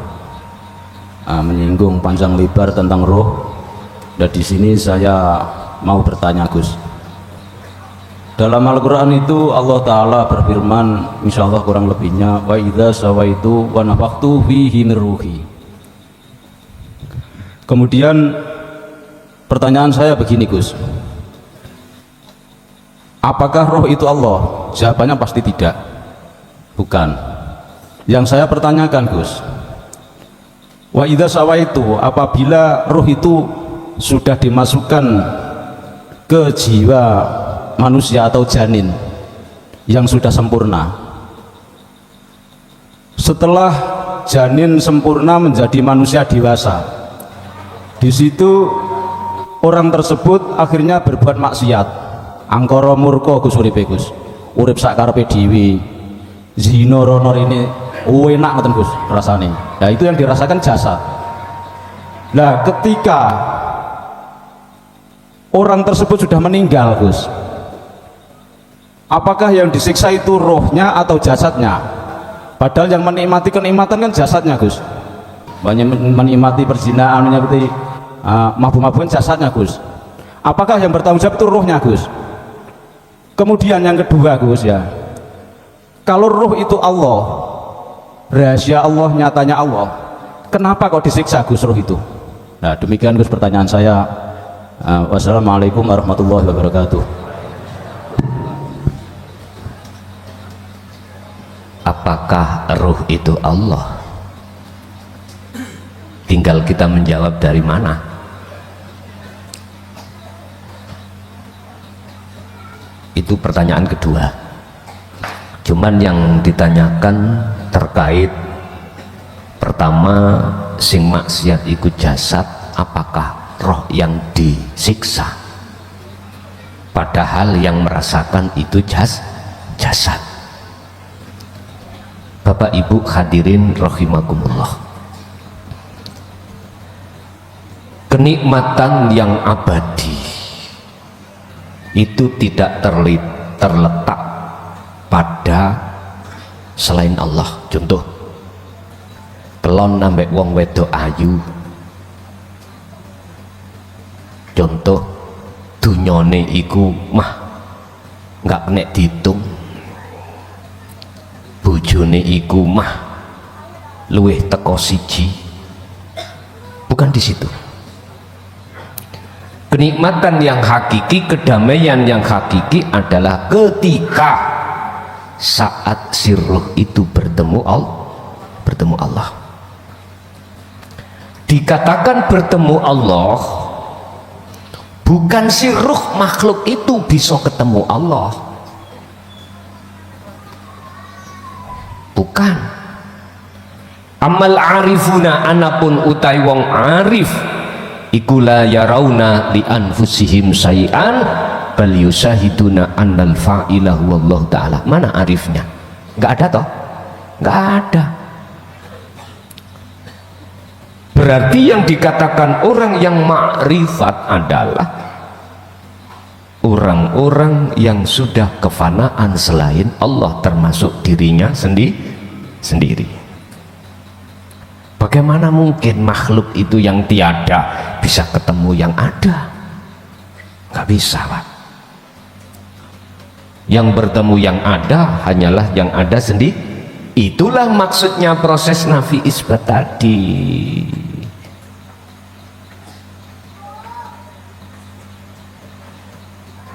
menyinggung panjang lebar tentang roh. Dan di sini saya mau bertanya Gus. Dalam Al-Quran itu Allah Ta'ala berfirman, insya Allah kurang lebihnya, wa idza sawaitu wa nafakhtu fihi min ruhi. Kemudian pertanyaan saya begini Gus, apakah roh itu Allah? Jawabannya pasti tidak, bukan. Yang saya pertanyakan Gus, wa idza sawaitu, apabila roh itu sudah dimasukkan ke jiwa manusia atau janin yang sudah sempurna, setelah janin sempurna menjadi manusia dewasa, di situ orang tersebut akhirnya berbuat maksiat, angkara murka Gus uripe Gus, urip sak karepe dhewe, zina rono ini enak ngoten Gus rasane. Nah itu yang dirasakan jasad. Nah ketika orang tersebut sudah meninggal Gus, apakah yang disiksa itu rohnya atau jasadnya? Padahal yang menikmati kenikmatan kan jasadnya Gus, banyak menikmati perzinahan, menikmati mabuk-mabukan jasadnya Gus. Apakah yang bertanggung jawab itu rohnya Gus? Kemudian yang kedua Gus ya, kalau roh itu Allah, rahasia Allah, nyatanya Allah, kenapa kok disiksa Gus roh itu? Nah demikian Gus pertanyaan saya. Wassalamualaikum warahmatullahi wabarakatuh. Apakah roh itu Allah? Tinggal kita menjawab dari mana. Itu pertanyaan kedua. Cuman yang ditanyakan terkait pertama, sing maksiat ikut jasad, apakah roh yang disiksa? Padahal yang merasakan itu jasad. Bapak Ibu hadirin rahimakumullah, kenikmatan yang abadi itu tidak terletak pada selain Allah. Contoh, kelon nambek wong wedok ayu, contoh dunyone iku mah nggak kena dihitung, bojone iku mah luwih teko siji. bukan di situ. Kenikmatan yang hakiki, kedamaian yang hakiki adalah ketika saat si ruh itu bertemu Allah. Dikatakan bertemu Allah, bukan si ruh makhluk itu bisa ketemu Allah, bukan. Amal arifuna anapun utai wong arif iku la yarauna li anfusihim sayi'an bal yusahiduna annal fa'ila huwallahu ta'ala. Mana arifnya? Enggak ada toh? Enggak ada. Berarti yang dikatakan orang yang makrifat adalah orang-orang yang sudah kefanaan selain Allah, termasuk dirinya sendiri. Bagaimana mungkin makhluk itu yang tiada bisa ketemu yang ada? Nggak bisa, Pak. Yang bertemu yang ada hanyalah yang ada sendiri. Itulah maksudnya proses nafi isbat tadi.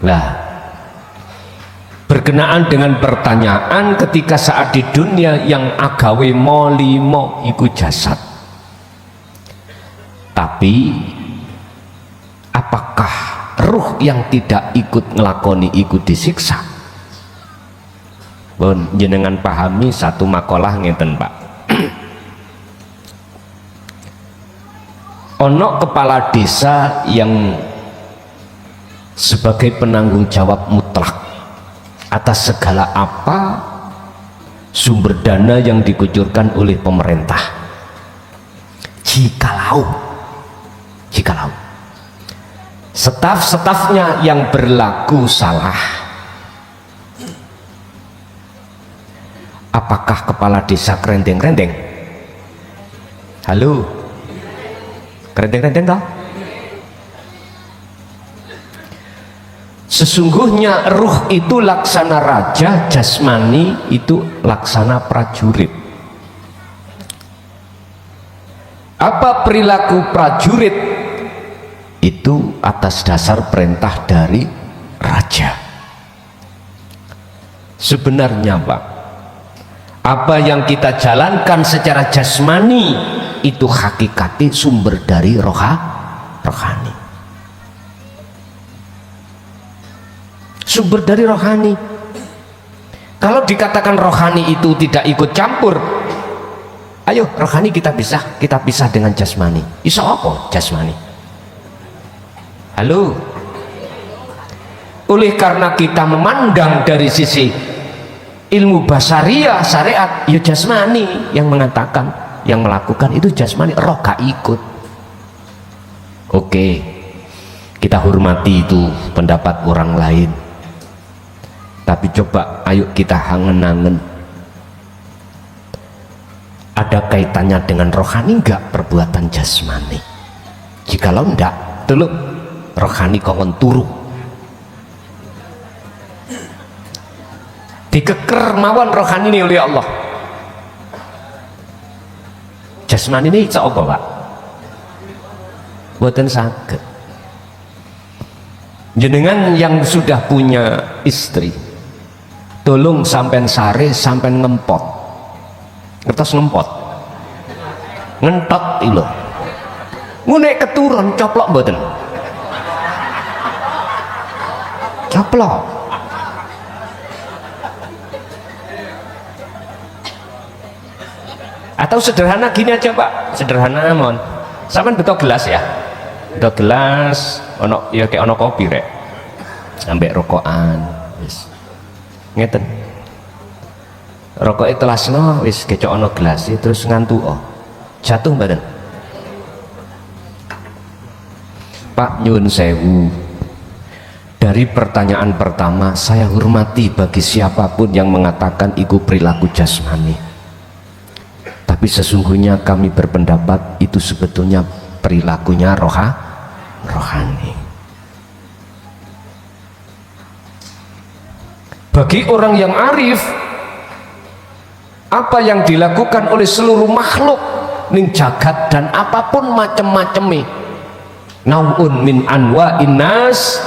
Lah, berkenaan dengan pertanyaan ketika saat di dunia yang agawe molimo iku jasad, tapi apakah ruh yang tidak ikut ngelakoni ikut disiksa? Bon, jenengan pahami satu makalah ngeten, Pak. Ono kepala desa yang sebagai penanggung jawab mutlak atas segala apa sumber dana yang dikucurkan oleh pemerintah. Jikalau staf-stafnya yang berlaku salah, apakah kepala desa kerendeng-kerendeng? Halo, kerendeng-kerendeng toh? Sesungguhnya ruh itu laksana raja, jasmani itu laksana prajurit. Apa perilaku prajurit? Itu atas dasar perintah dari raja. Sebenarnya, Pak, apa yang kita jalankan secara jasmani itu hakikati sumber dari rohani. Sumber dari rohani. Kalau dikatakan rohani itu tidak ikut campur, ayo rohani kita pisah dengan jasmani. Iso apa jasmani? Halo. Oleh karena kita memandang dari sisi ilmu basariah syariat, ya jasmani yang mengatakan, yang melakukan itu jasmani, roh gak ikut. Oke, kita hormati itu pendapat orang lain. Tapi coba ayo kita hangen-hangen, ada kaitannya dengan rohani enggak perbuatan jasmani? Jikalau enggak, dulu rohani kawan turu dikeker mawan rohani ini oleh Allah. Jasmani ini itu apa, Pak? Buatan saged. Jenengan yang sudah punya istri, tolong sampai sare sampai ngempot, ngertos ngempot, ngentot ilo, ngunek keturun coplok mboten, coplok. Atau sederhana gini aja, Pak, sederhana mon, sampai betul gelas ya, betul gelas, ono ya kayak ono kopi rek, ambek rokokan, wis. Ngeten, rokok itu lasno wis kecok ono gelas terus ngantuk, oh jatuh badan. Pak nyun sewu, dari pertanyaan pertama saya hormati bagi siapapun yang mengatakan itu perilaku jasmani, tapi sesungguhnya kami berpendapat itu sebetulnya perilakunya rohani. Bagi orang yang arif, apa yang dilakukan oleh seluruh makhluk ning jagat dan apapun macem-macemnya, nau'un min anwa'in nas,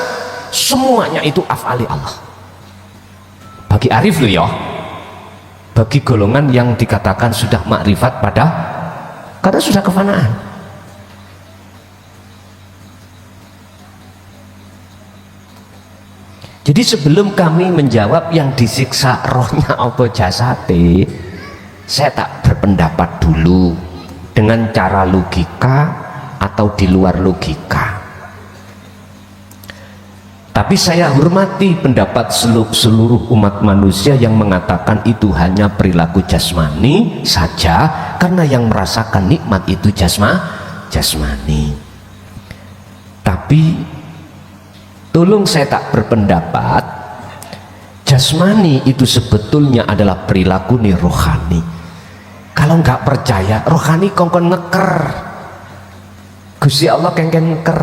semuanya itu af'ali Allah. Bagi arif loh ya, bagi golongan yang dikatakan sudah makrifat pada karena sudah kefanaan. Jadi sebelum kami menjawab yang disiksa rohnya apa jasate, saya tak berpendapat dulu dengan cara logika atau di luar logika. Tapi saya hormati pendapat seluruh umat manusia yang mengatakan itu hanya perilaku jasmani saja, karena yang merasakan nikmat itu jasmani. Tapi tolong saya tak berpendapat jasmani itu sebetulnya adalah perilaku nih rohani. Kalau nggak percaya, rohani kongkon ngeker. Gusti Allah kengken ngeker.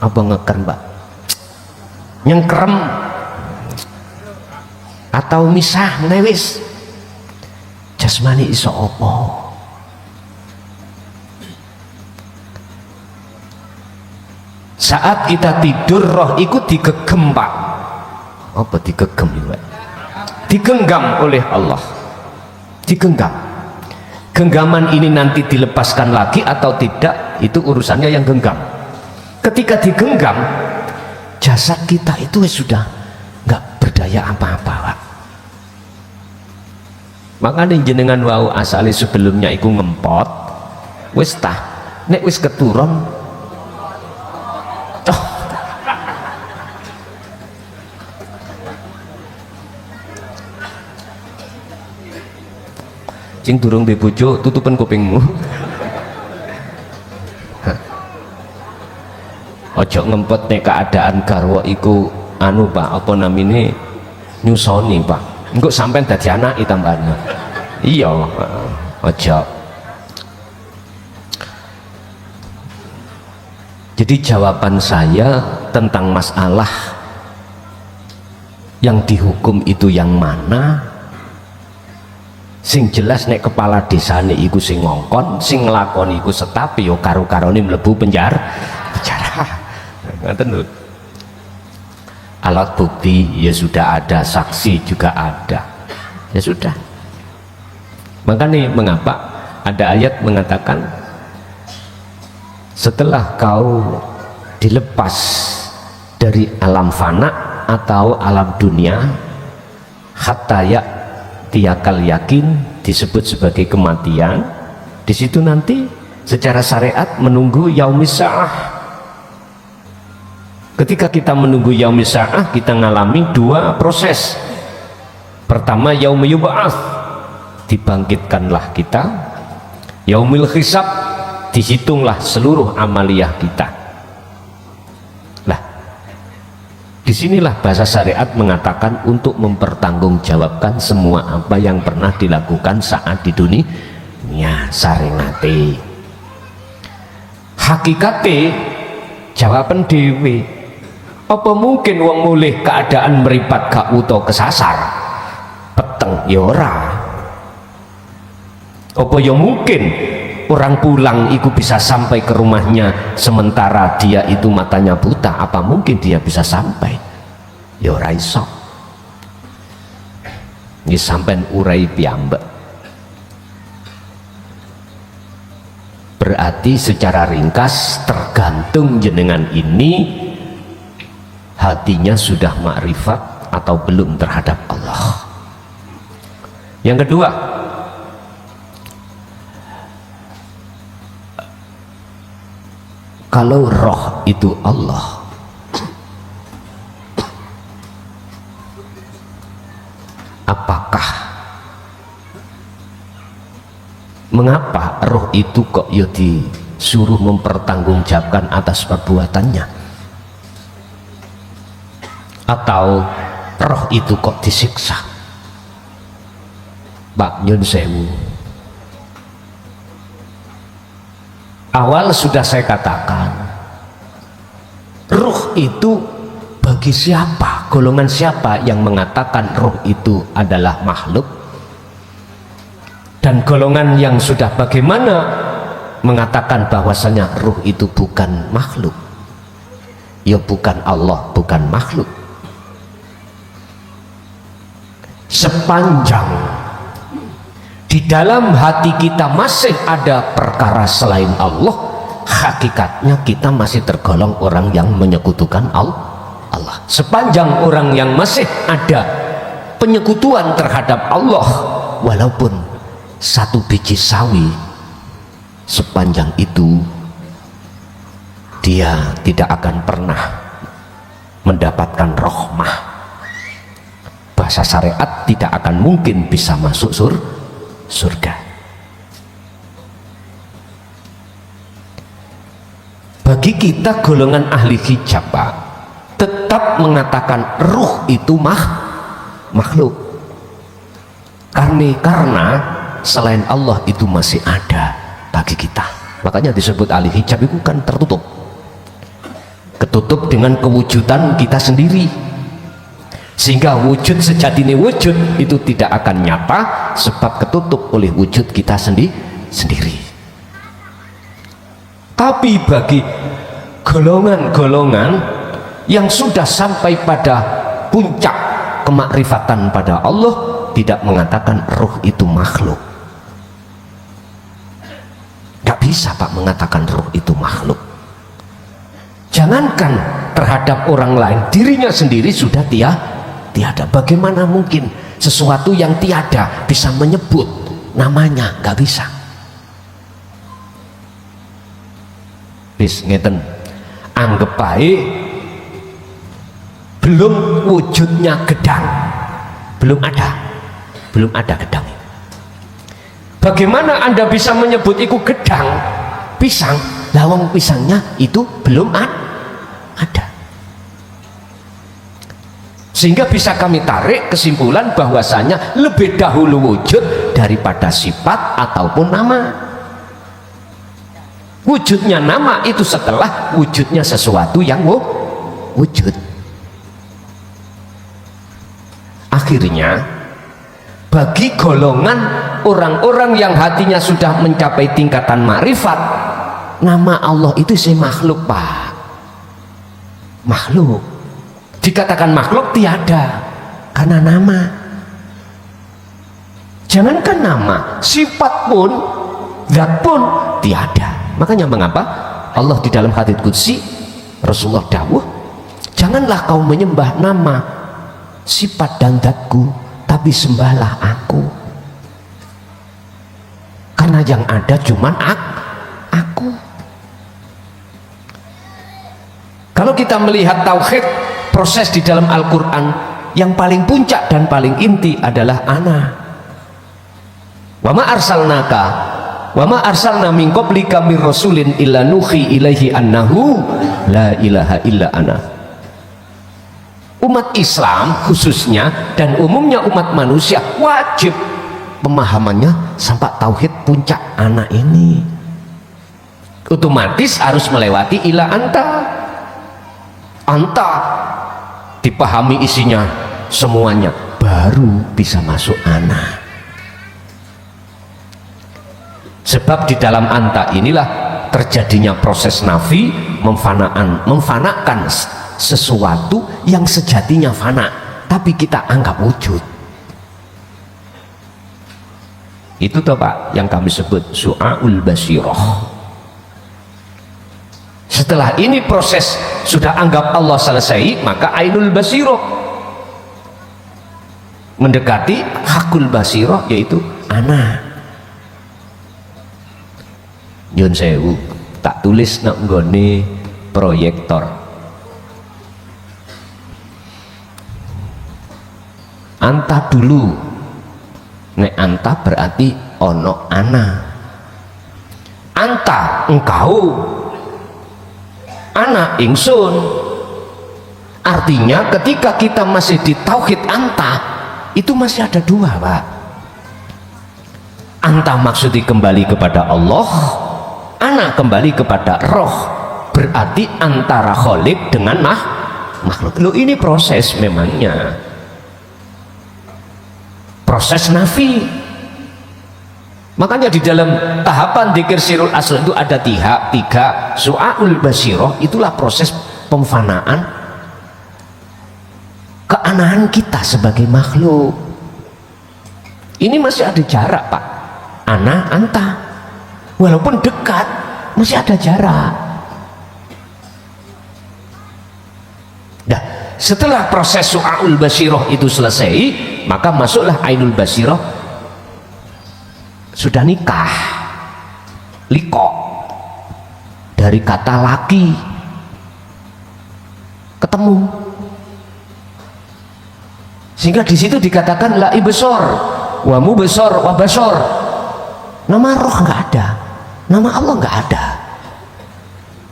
Apa ngeker mbak? Nyengkrem atau misah menewis. Jasmani iso apa? Saat kita tidur roh ikut digegem pak. Apa digegem ya pak? Digenggam oleh Allah. Digenggam. Genggaman ini nanti dilepaskan lagi atau tidak, itu urusannya yang genggam. Ketika digenggam, jasad kita itu sudah nggak berdaya apa-apa pak. Makanya jenengan wau asali sebelumnya iku ngempot wis tah nek wis keturun cing durung di bojo tutupan kupingmu. Ojo ngempet nek keadaan garwa iku anu pak, apa namine nyusoni pak, engko sampean dadi anak tambahane. Iya ojo. Jadi jawaban saya tentang masalah yang dihukum itu yang mana, sing jelas nek kepala desane iku sing ngongkon, sing nglakoni iku setapi yo karo-karone mlebu penjara. Ngaten lho. Alat bukti ya sudah ada, saksi juga ada, ya sudah. Makanya mengapa ada ayat mengatakan setelah kau dilepas dari alam fana atau alam dunia, hatta ya'tiyakal yakin, disebut sebagai kematian. Di situ nanti secara syariat menunggu yaumis sa'ah. Ketika kita menunggu yaumis sa'ah, kita ngalami dua proses. Pertama yaumul yub'ats, dibangkitkanlah kita. Yaumil hisab, dihitunglah seluruh amaliyah kita. Nah, disinilah bahasa syariat mengatakan untuk mempertanggungjawabkan semua apa yang pernah dilakukan saat di dunia saringate. Hakikate jawaban dewe. Apa mungkin wong mulih keadaan meripat gak utuh kesasar? Peteng ya ora. Apa ya mungkin orang pulang itu bisa sampai ke rumahnya sementara dia itu matanya buta? Apa mungkin dia bisa sampai? Ya ora iso. Ini sampean urai piyambak. Berarti secara ringkas tergantung jenengan ini hatinya sudah makrifat atau belum terhadap Allah. Yang kedua, kalau roh itu Allah, apakah mengapa roh itu kok ya disuruh mempertanggungjawabkan atas perbuatannya? Atau roh itu kok disiksa? Pak Nyun Sewu, awal sudah saya katakan, roh itu bagi siapa, golongan siapa yang mengatakan roh itu adalah makhluk, dan golongan yang sudah bagaimana mengatakan bahwasanya ruh itu bukan makhluk, ya bukan Allah, bukan makhluk. Sepanjang di dalam hati kita masih ada perkara selain Allah, hakikatnya kita masih tergolong orang yang menyekutukan Allah. Sepanjang orang yang masih ada penyekutuan terhadap Allah, walaupun satu biji sawi, sepanjang itu dia tidak akan pernah mendapatkan rahmah. Bahasa syariat, tidak akan mungkin bisa masuk surga. Bagi kita golongan ahli hijab, Pak, tetap mengatakan ruh itu makhluk, karena selain Allah itu masih ada bagi kita. Makanya disebut ahli hijab itu kan tertutup, ketutup dengan kewujudan kita sendiri, sehingga wujud sejatinya wujud itu tidak akan nyata sebab ketutup oleh wujud kita sendiri. Tapi bagi golongan-golongan yang sudah sampai pada puncak kemakrifatan pada Allah, tidak mengatakan ruh itu makhluk. Gak bisa, Pak, mengatakan ruh itu makhluk. Jangankan terhadap orang lain, dirinya sendiri sudah tiada. Bagaimana mungkin sesuatu yang tiada bisa menyebut namanya? Gak bisa. Bis ngeten, anggap baik belum wujudnya gedang, belum ada gedang. Bagaimana Anda bisa menyebut itu gedang? Pisang, lawang pisangnya itu belum ada. Sehingga bisa kami tarik kesimpulan bahwasanya lebih dahulu wujud daripada sifat ataupun nama. Wujudnya nama itu setelah wujudnya sesuatu yang wujud. Akhirnya bagi golongan orang-orang yang hatinya sudah mencapai tingkatan makrifat, nama Allah itu makhluk, Pak. Makhluk. Dikatakan makhluk tiada karena nama. Jangankan nama, sifat pun, zat pun tiada. Makanya mengapa Allah di dalam hadits qudsi, Rasulullah dawuh, janganlah kau menyembah nama, sifat dan zatku, tapi sembahlah aku, karena yang ada cuman aku. Kalau kita melihat tauhid, proses di dalam Al-Quran yang paling puncak dan paling inti adalah ana. Wa ma arsalnaka wa ma arsalna min qablika mir rasulin illa nuhi ilaihi annahu la ilaha illa ana. Umat Islam khususnya dan umumnya umat manusia wajib pemahamannya sampai tauhid puncak ana ini. Otomatis harus melewati ila anta dipahami isinya semuanya, baru bisa masuk ana. Sebab di dalam anta inilah terjadinya proses nafi, memfanakan sesuatu yang sejatinya fana tapi kita anggap wujud. Itu toh, Pak, yang kami sebut su'aul basirah. Setelah ini proses sudah anggap Allah selesai, maka ainul basirah mendekati hakul basirah, yaitu ana. Nyun sewu, tak tulis nak nggone proyektor. Anta dulu, nek anta berarti ono ana. Anta engkau, ana ingsun. Artinya ketika kita masih di tauhid anta, itu masih ada dua, Pak. Anta maksudnya kembali kepada Allah, ana kembali kepada roh. Berarti antara khalik dengan makhluk. Loh, ini proses memangnya, proses nafi. Makanya di dalam tahapan dzikir sirul asrar itu ada tiga su'aul basirah, itulah proses pemfanaan keanehan kita sebagai makhluk. Ini masih ada jarak Pak, ana anta, walaupun dekat masih ada jarak. Nah, setelah proses su'aul basirah itu selesai, maka masuklah ainul basirah. Sudah nikah, liko, dari kata laki, ketemu, sehingga di situ dikatakan la ibsor, wa mubsor, wa basor. Nama roh nggak ada, nama Allah nggak ada,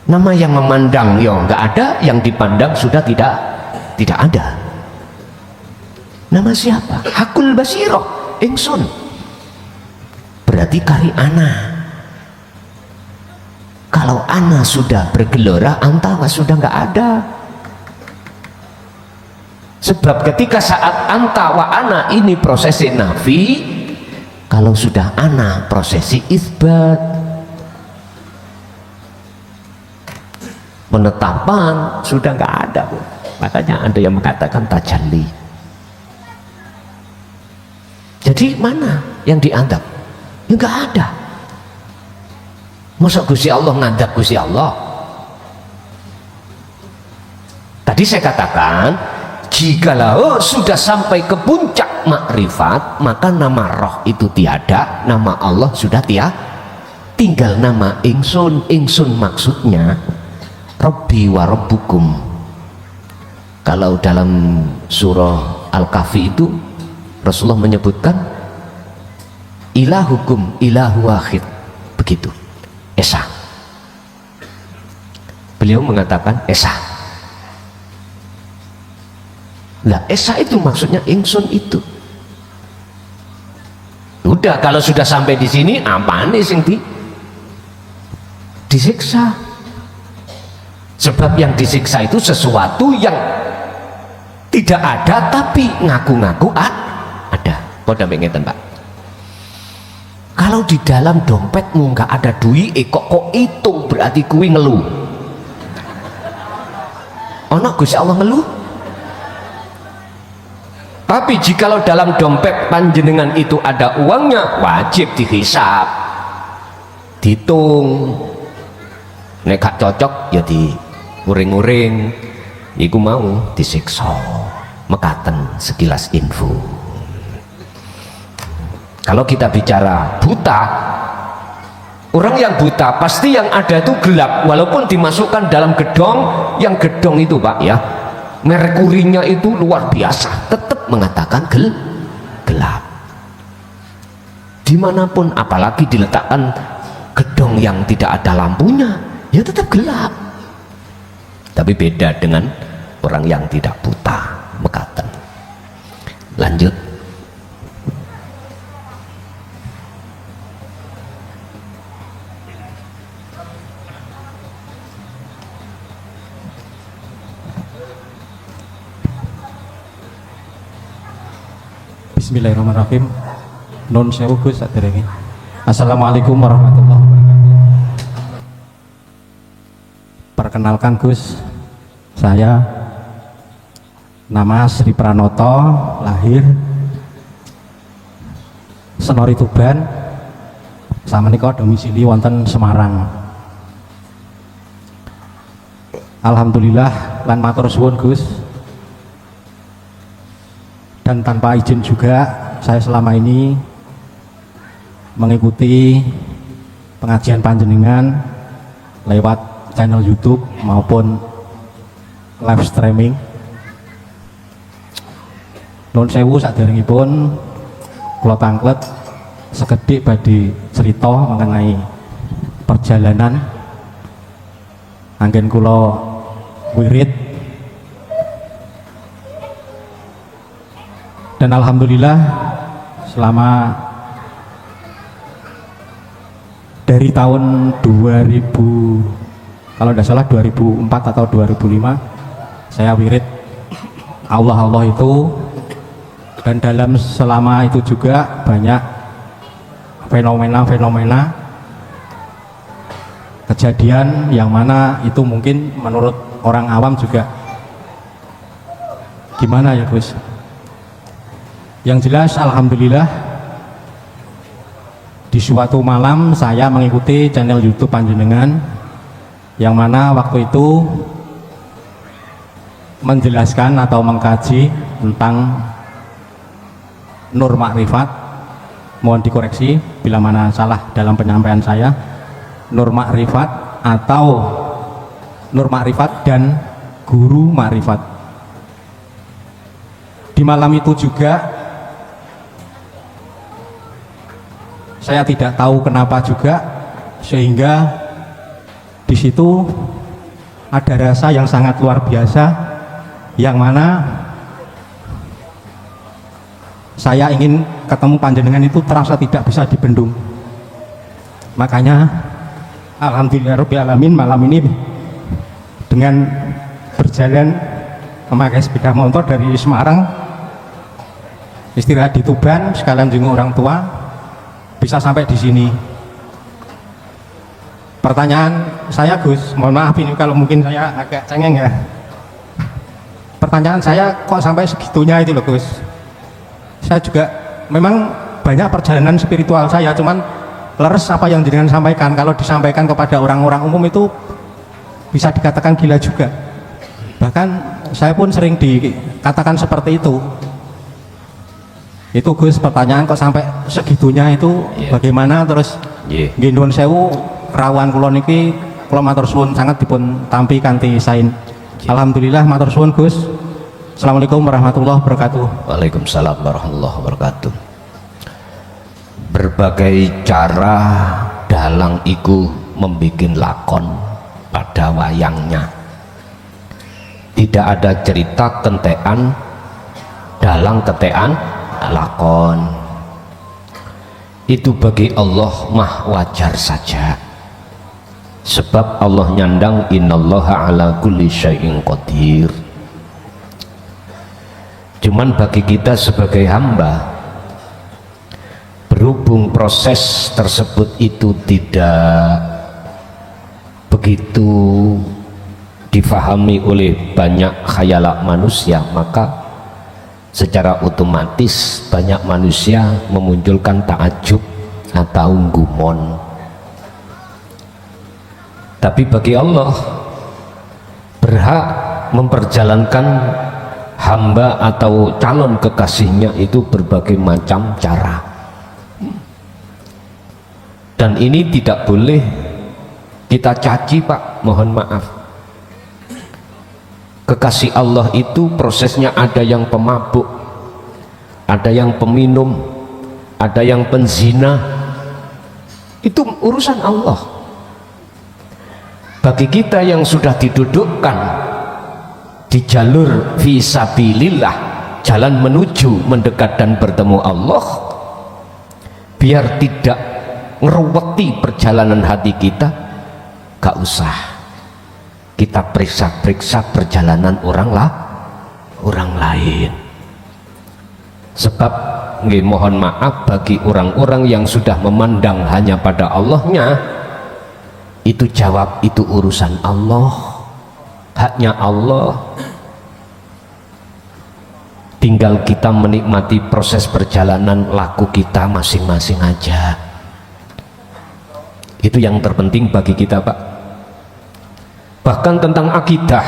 nama yang memandang ya nggak ada, yang dipandang sudah tidak ada. Nama siapa? Hakul basiroh, ingsun. Berarti kari ana. Kalau ana sudah bergelora, anta sudah nggak ada. Sebab ketika saat anta wa ana ini prosesi nafi, kalau sudah ana prosesi isbat, penetapan sudah nggak ada. Makanya ada yang mengatakan tajalli. Jadi mana yang dianggap? Ya nggak ada. Masa Gusti Allah ngadap Gusti Allah? Tadi saya katakan, jikalau sudah sampai ke puncak makrifat, maka nama roh itu tiada, nama Allah sudah tiada, tinggal nama ingsun. Ingsun maksudnya Rabbi wa Rabbukum. Kalau dalam surah Al-Kahfi itu Rasulullah menyebutkan ilahukum ilahu wahid, begitu. Esa, beliau mengatakan esa. Lah esa itu maksudnya ingsun itu. Udah, kalau sudah sampai di sini apa nih sing disiksa? Sebab yang disiksa itu sesuatu yang tidak ada tapi ngaku-ngaku ada. Pada pengen Pak. Kalau di dalam dompetmu nggak ada duit, kok hitung, berarti kuwi ngeluh. Ono Gusti Allah ngeluh. Tapi jikalau dalam dompet panjenengan itu ada uangnya, wajib dihisap, dihitung. Nek gak cocok ya diuring-uring, iku mau disiksa. Mekaten sekilas info. Kalau kita bicara buta, orang yang buta pasti yang ada itu gelap, walaupun dimasukkan dalam gedong, yang gedong itu Pak ya, merkurinya itu luar biasa, tetap mengatakan gelap. Dimanapun, apalagi diletakkan gedong yang tidak ada lampunya, ya tetap gelap. Tapi beda dengan orang yang tidak buta, mekaten. Lanjut. Bismillahirrahmanirrahim. Nun sewu Gus saderenge. Assalamualaikum warahmatullahi wabarakatuh. Perkenalkan Gus, saya nama Sri Pranoto, lahir Senori Tuban, samenika domisili wonten Semarang. Alhamdulillah lan matur suwun Gus. Dan tanpa izin juga saya selama ini mengikuti pengajian panjenengan lewat channel YouTube maupun live streaming. Nun sewu saderengipun kula tanglet sekedhik badhe cerita mengenai perjalanan anggen kula wirid. Dan alhamdulillah selama dari tahun 2000, kalau tidak salah 2004 atau 2005 saya wirid Allah itu, dan dalam selama itu juga banyak fenomena kejadian yang mana itu mungkin menurut orang awam juga gimana ya Gus. Yang jelas alhamdulillah di suatu malam saya mengikuti channel YouTube panjenengan yang mana waktu itu menjelaskan atau mengkaji tentang Nur Makrifat. Mohon dikoreksi bila mana salah dalam penyampaian saya. Nur Makrifat atau Nur Makrifat dan Guru Makrifat. Di malam itu juga saya tidak tahu kenapa juga sehingga di situ ada rasa yang sangat luar biasa yang mana saya ingin ketemu panjenengan itu terasa tidak bisa dibendung. Makanya alhamdulillahirobbilalamin malam ini dengan berjalan memakai sepeda motor dari Semarang istirahat di Tuban sekalian jenguk orang tua bisa sampai di sini. Pertanyaan saya Gus, mohon maaf ini kalau mungkin saya agak cengeng ya. Pertanyaan saya kok sampai segitunya itu loh Gus. Saya juga memang banyak perjalanan spiritual saya, cuman leres apa yang jenengan sampaikan. Kalau disampaikan kepada orang-orang umum itu bisa dikatakan gila juga. Bahkan saya pun sering dikatakan seperti itu. Itu Gus, pertanyaan kok sampai segitunya itu bagaimana terus nggih nuwun sewu rawuhan kula niki kula matur suwun sangat dipun tampi kanthi sain. Alhamdulillah matur suwun Gus. Assalamualaikum warahmatullahi wabarakatuh. Waalaikumsalam warahmatullahi wabarakatuh. Berbagai cara dalang iku membikin lakon pada wayangnya. Tidak ada cerita kentekan dalang ketekan lakon. Itu bagi Allah mah wajar saja. Sebab Allah nyandang innallaha ala kulli syai'in qadir. Cuman bagi kita sebagai hamba, berhubung proses tersebut itu tidak begitu difahami oleh banyak khayalak manusia, maka secara otomatis banyak manusia memunculkan takjub atau gumon. Tapi bagi Allah berhak memperjalankan hamba atau calon kekasihnya itu berbagai macam cara, dan ini tidak boleh kita caci Pak, mohon maaf. Kekasih Allah itu prosesnya ada yang pemabuk, ada yang peminum, ada yang penzina. Itu urusan Allah. Bagi kita yang sudah didudukkan di jalur fisabilillah, jalan menuju mendekat dan bertemu Allah, biar tidak ngeruweti perjalanan hati kita, gak usah kita periksa-periksa perjalanan orang lain. Sebab nggih mohon maaf bagi orang-orang yang sudah memandang hanya pada Allahnya, itu jawab itu urusan Allah, haknya Allah. Tinggal kita menikmati proses perjalanan laku kita masing-masing aja. Itu yang terpenting bagi kita Pak. Bahkan tentang akidah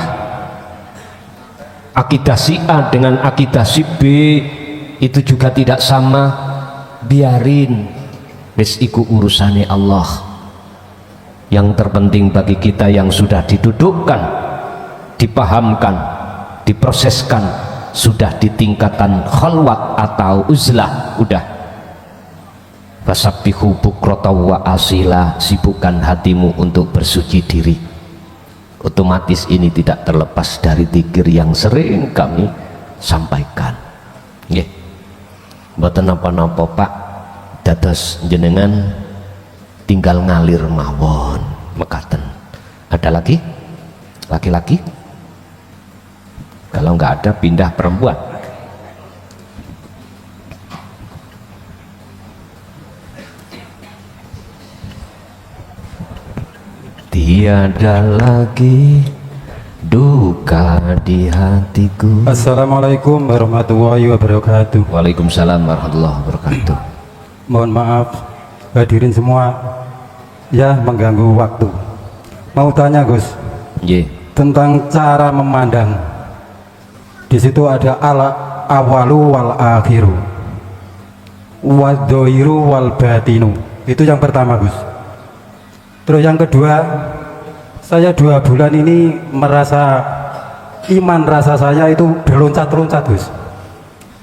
si A dengan akidah si B itu juga tidak sama. Biarin, wis iku urusane Allah. Yang terpenting bagi kita yang sudah didudukkan, dipahamkan, diproseskan, sudah di tingkatan khalwat atau uzlah, udah fasabbihu bukrata wa asila, sibukkan hatimu untuk bersuci diri. Otomatis ini tidak terlepas dari zikir yang sering kami sampaikan. Nggih, mboten napa-napa Pak, dados jenengan tinggal ngalir mawon mekaten. Ada lagi? Laki-laki? Kalau nggak ada pindah perempuan. tiada lagi duka di hatiku. Assalamualaikum warahmatullahi wabarakatuh. Waalaikumsalam warahmatullahi wabarakatuh. Mohon maaf hadirin semua ya mengganggu waktu. Mau tanya Gus Ye. tentang cara memandang. Di situ ada awalu wal akhiru, wadzohiru wal batinu. Itu yang pertama Gus. Terus yang kedua, saya 2 bulan ini merasa iman rasa saya itu berloncat-loncat Gus.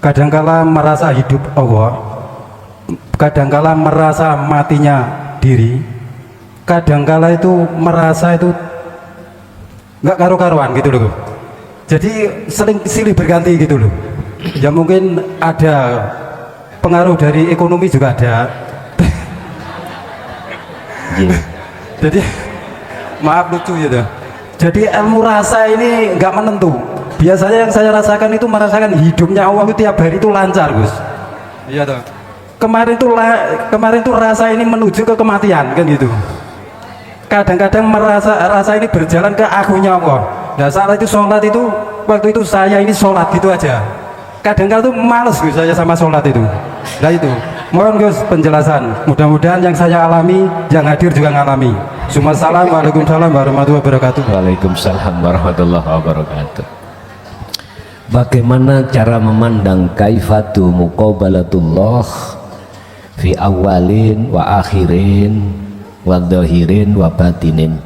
Kadangkala merasa hidup Allah, kadangkala merasa matinya diri, kadangkala itu merasa itu nggak karu-karuan gitu loh. Jadi silih berganti gitu loh. Ya mungkin ada pengaruh dari ekonomi juga ada. Jadi maaf lucu gitu. Jadi ilmu rasa ini nggak menentu. Biasanya yang saya rasakan itu merasakan hidupnya Allah itu tiap hari itu lancar Gus. Iya toh. Kemarin tuh rasa ini menuju ke kematian kan gitu. Kadang-kadang rasa ini berjalan ke akunya Allah. Nah saat itu sholat itu, waktu itu saya ini sholat gitu aja. Kadang-kadang tuh males Gus saya sama sholat itu. Nah itu, mohon Gus penjelasan. Mudah-mudahan yang saya alami, yang hadir juga ngalami. Assalamualaikum warahmatullahi wabarakatuh. Waalaikumsalam warahmatullahi wabarakatuh. Bagaimana cara memandang kaifatu muqabalatullah fi awalin wa akhirin wa dhahirin wa batinin?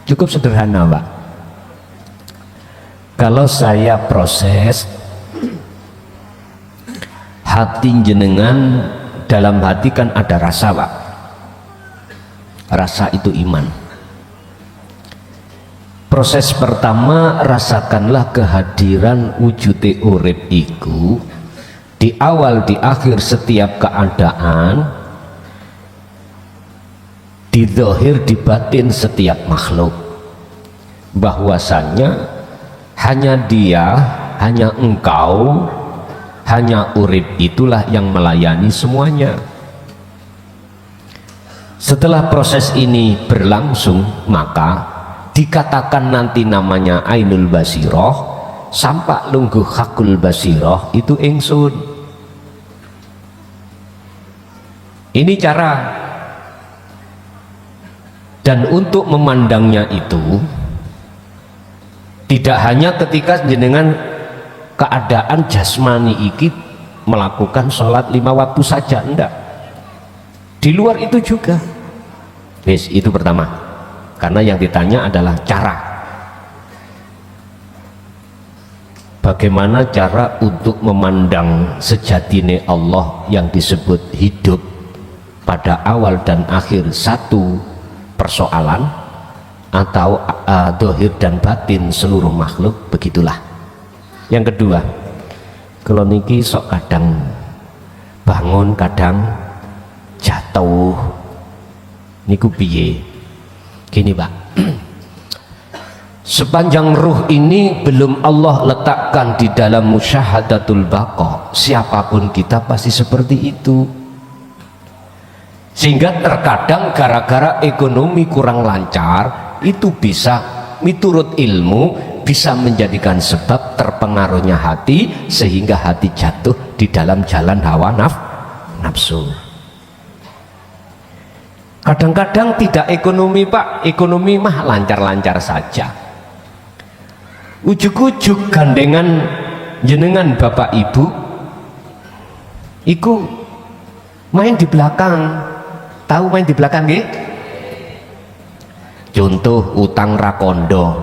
Cukup sederhana Pak. Kalau saya proses hati jenengan, dalam hati kan ada rasa Pak. Rasa itu iman. Proses pertama, rasakanlah kehadiran wujude urip iku di awal di akhir setiap keadaan, di zahir di batin setiap makhluk, bahwasanya hanya dia, hanya engkau, hanya urip itulah yang melayani semuanya. Setelah proses ini berlangsung, maka dikatakan nanti namanya ainul basiroh, sampak lungguh hakul basiroh itu ingsun. Ini cara. Dan untuk memandangnya itu tidak hanya ketika jenengan keadaan jasmani iki melakukan sholat 5 waktu saja, enggak. Di luar itu juga. Yes, itu pertama. Karena yang ditanya adalah cara. Bagaimana cara untuk memandang sejatine Allah yang disebut hidup pada awal dan akhir satu persoalan, atau dohir dan batin seluruh makhluk, begitulah. Yang kedua, kalau niki sok kadang bangun, kadang jatuh, niku piye? Gini Pak, sepanjang ruh ini belum Allah letakkan di dalam musyahadatul baqa, siapapun kita pasti seperti itu. Sehingga terkadang gara-gara ekonomi kurang lancar, itu bisa miturut ilmu bisa menjadikan sebab terpengaruhnya hati, sehingga hati jatuh di dalam jalan hawa nafsu. Kadang-kadang tidak ekonomi Pak, ekonomi mah lancar-lancar saja. Ujuk-ujuk gandengan jenengan Bapak Ibu iku main di belakang. Tahu main di belakang nggih? Contoh utang rakondo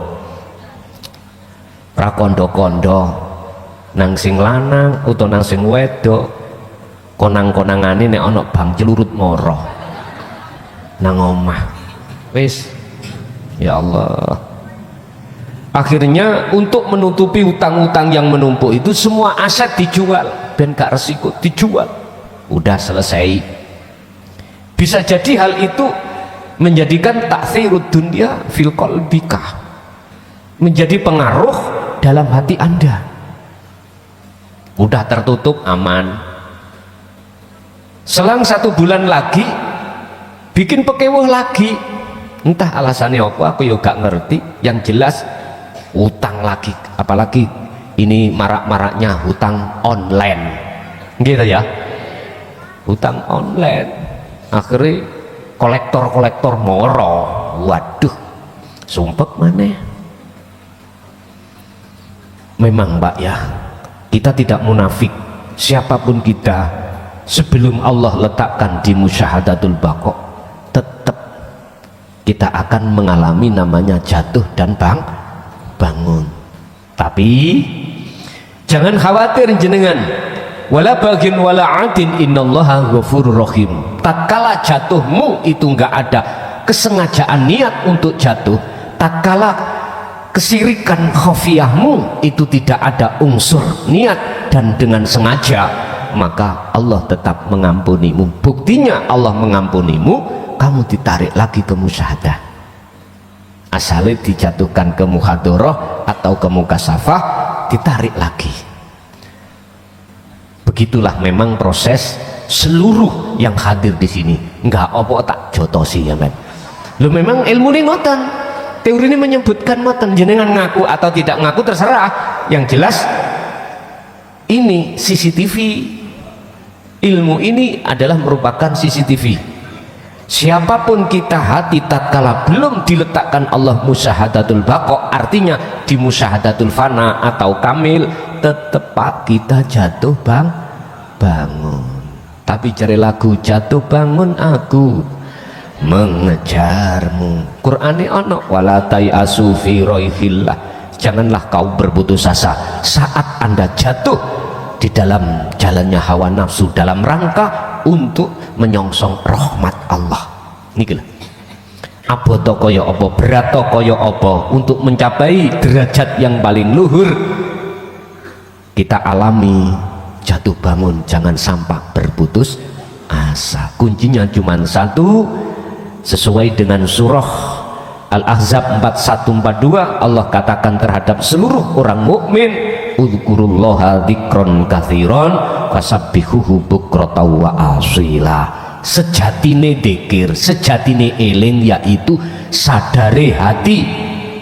nang sing lanang utawa nang sing wedok, konang-konangane nek ana bang celurut moro nang omah. Wis, ya Allah, akhirnya untuk menutupi utang-utang yang menumpuk itu semua aset dijual, ben gak resiko dijual, udah selesai. Bisa jadi hal itu menjadikan ta'thirud dunya fil qalbika, menjadi pengaruh dalam hati Anda. Udah tertutup, aman. Selang 1 bulan lagi bikin pekewuh lagi, entah alasannya apa, aku juga gak ngerti. Yang jelas utang lagi, apalagi ini marak-maraknya hutang online gitu ya, hutang online. Akhirnya kolektor moro, waduh sumpek mana. Memang Pak ya, kita tidak munafik, siapapun kita, sebelum Allah letakkan di musyahadatul baqo, tetap kita akan mengalami namanya jatuh dan bangun. Tapi jangan khawatir jenengan, wala bagin wala adin innallaha ghafurur rahim. Tatkala jatuhmu itu enggak ada kesengajaan niat untuk jatuh, tatkala kesirikan khafiyahmu itu tidak ada unsur niat dan dengan sengaja, maka Allah tetap mengampunimu. Buktinya Allah mengampunimu, kamu ditarik lagi ke musyahadah. Asalnya dijatuhkan ke muhadharah atau ke mukasafah, ditarik lagi. Begitulah memang proses seluruh yang hadir di sini. Enggak apa tak jotosi ya men. Lu memang ilmu ini ngoten. Teori ini menyebutkan ngoten, jenengan ngaku atau tidak ngaku terserah. Yang jelas ini CCTV, ilmu ini adalah merupakan CCTV. Siapapun kita hati tatkala belum diletakkan Allah musyahadatul baqo, artinya di musyahadatul fana atau kamil, tetap kita jatuh bangun. Tapi cari lagu jatuh bangun aku mengejarmu. Qur'ane ono wala tayasu fi roihillah, janganlah kau berputus asa saat Anda jatuh di dalam jalannya hawa nafsu dalam rangka untuk menyongsong rahmat Allah. Niki lho, apa to kaya apa, berat to kaya apa, untuk mencapai derajat yang paling luhur kita alami jatuh bangun, jangan sampai berputus asa. Kuncinya cuma satu, sesuai dengan surah Al-Ahzab 4142, Allah katakan terhadap seluruh orang mukmin, udzkurullaha dzikron katsiran fasabbihuhu bukratan wa asila. Sejatine dzikir, sejatine eling, yaitu sadare hati,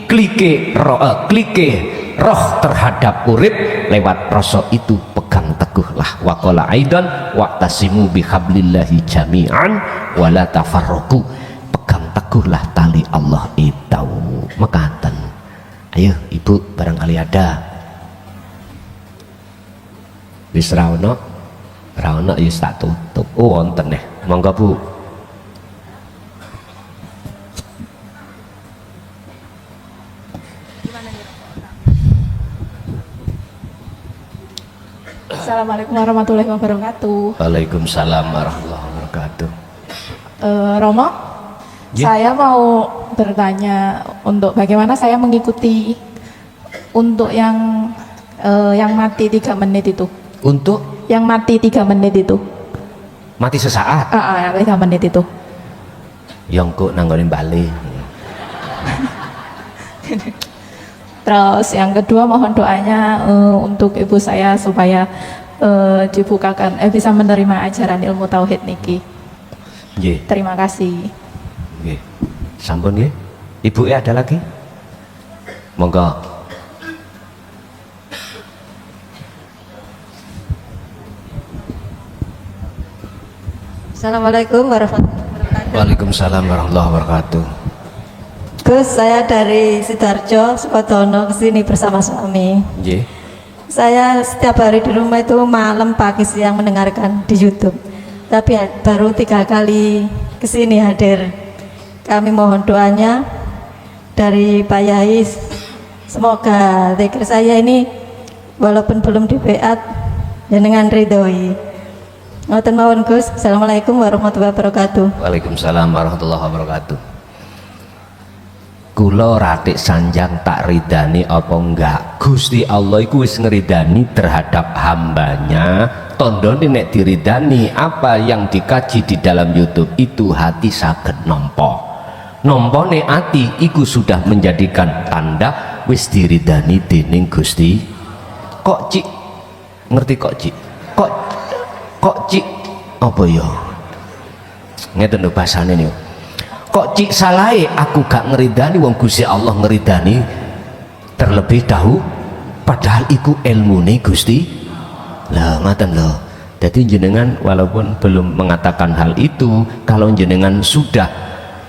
klike roh terhadap urip lewat rasa itu, pegang teguhlah. Wa qala aidan wa'tasimu bihablillahi jami'an wa la tafarraqu, pegang teguhlah tali Allah itu. Mekaten. Ayo ibu, barangkali ada. Wis ra ono ya tak tutup. Oh wonten neh, monggo Bu. Assalamualaikum warahmatullahi wabarakatuh. Waalaikumsalam warahmatullahi wabarakatuh. Romo, Ya. saya mau bertanya untuk bagaimana saya mengikuti untuk yang mati 3 menit itu. Untuk Yang mati 3 menit itu. mati sesaat Yang 3 menit itu. yang kok nanggonin Bali. Terus yang kedua mohon doanya untuk ibu saya supaya dibukakan bisa menerima ajaran ilmu tauhid niki. Nggih, Terima kasih. nggih. Sampun nggih. Ibu ada lagi? Monggo. Assalamualaikum warahmatullahi wabarakatuh. Waalaikumsalam warahmatullahi wabarakatuh. Gus, saya dari Sidoarjo, Sukodono kesini bersama suami. Nggih. Saya setiap hari di rumah itu malam, pagi, siang mendengarkan di YouTube. Tapi baru 3 kali kesini hadir. Kami mohon doanya dari Pak Yai. Semoga zikir saya ini walaupun belum dibeat dengan ridhoi. Ngoten mawon Gus. Assalamualaikum warahmatullahi wabarakatuh. Waalaikumsalam warahmatullahi wabarakatuh. Kula ratik sanjang tak ridani apa enggak? Gusti Allah iku wis ngeridani terhadap hambanya. Tondone nek diridani apa yang dikaji di dalam YouTube itu hati saged nampa. Nampane ati iku sudah menjadikan tanda wis diridani dening Gusti. Kok Cik ngerti kok Cik? Kok Cik apa ya? Ngeten lho bahasane niku. kok cik salai aku gak ngeridani wong Gusti Allah ngeridani terlebih dahulu, padahal iku ilmune Gusti lah ngaten lho. Jadi jenengan walaupun belum mengatakan hal itu, kalau jenengan sudah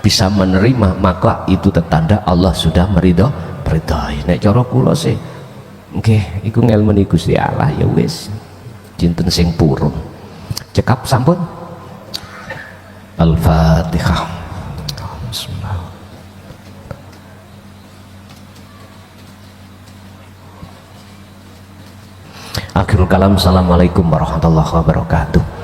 bisa menerima maka itu tertanda Allah sudah meridai. Nek cara kula sih nggih iku ngelmune Gusti Allah ya wis jinten sing purun cekap sampun. Al-Fatihah. Bismillah. Akhirul kalam, assalamualaikum warahmatullahi wabarakatuh.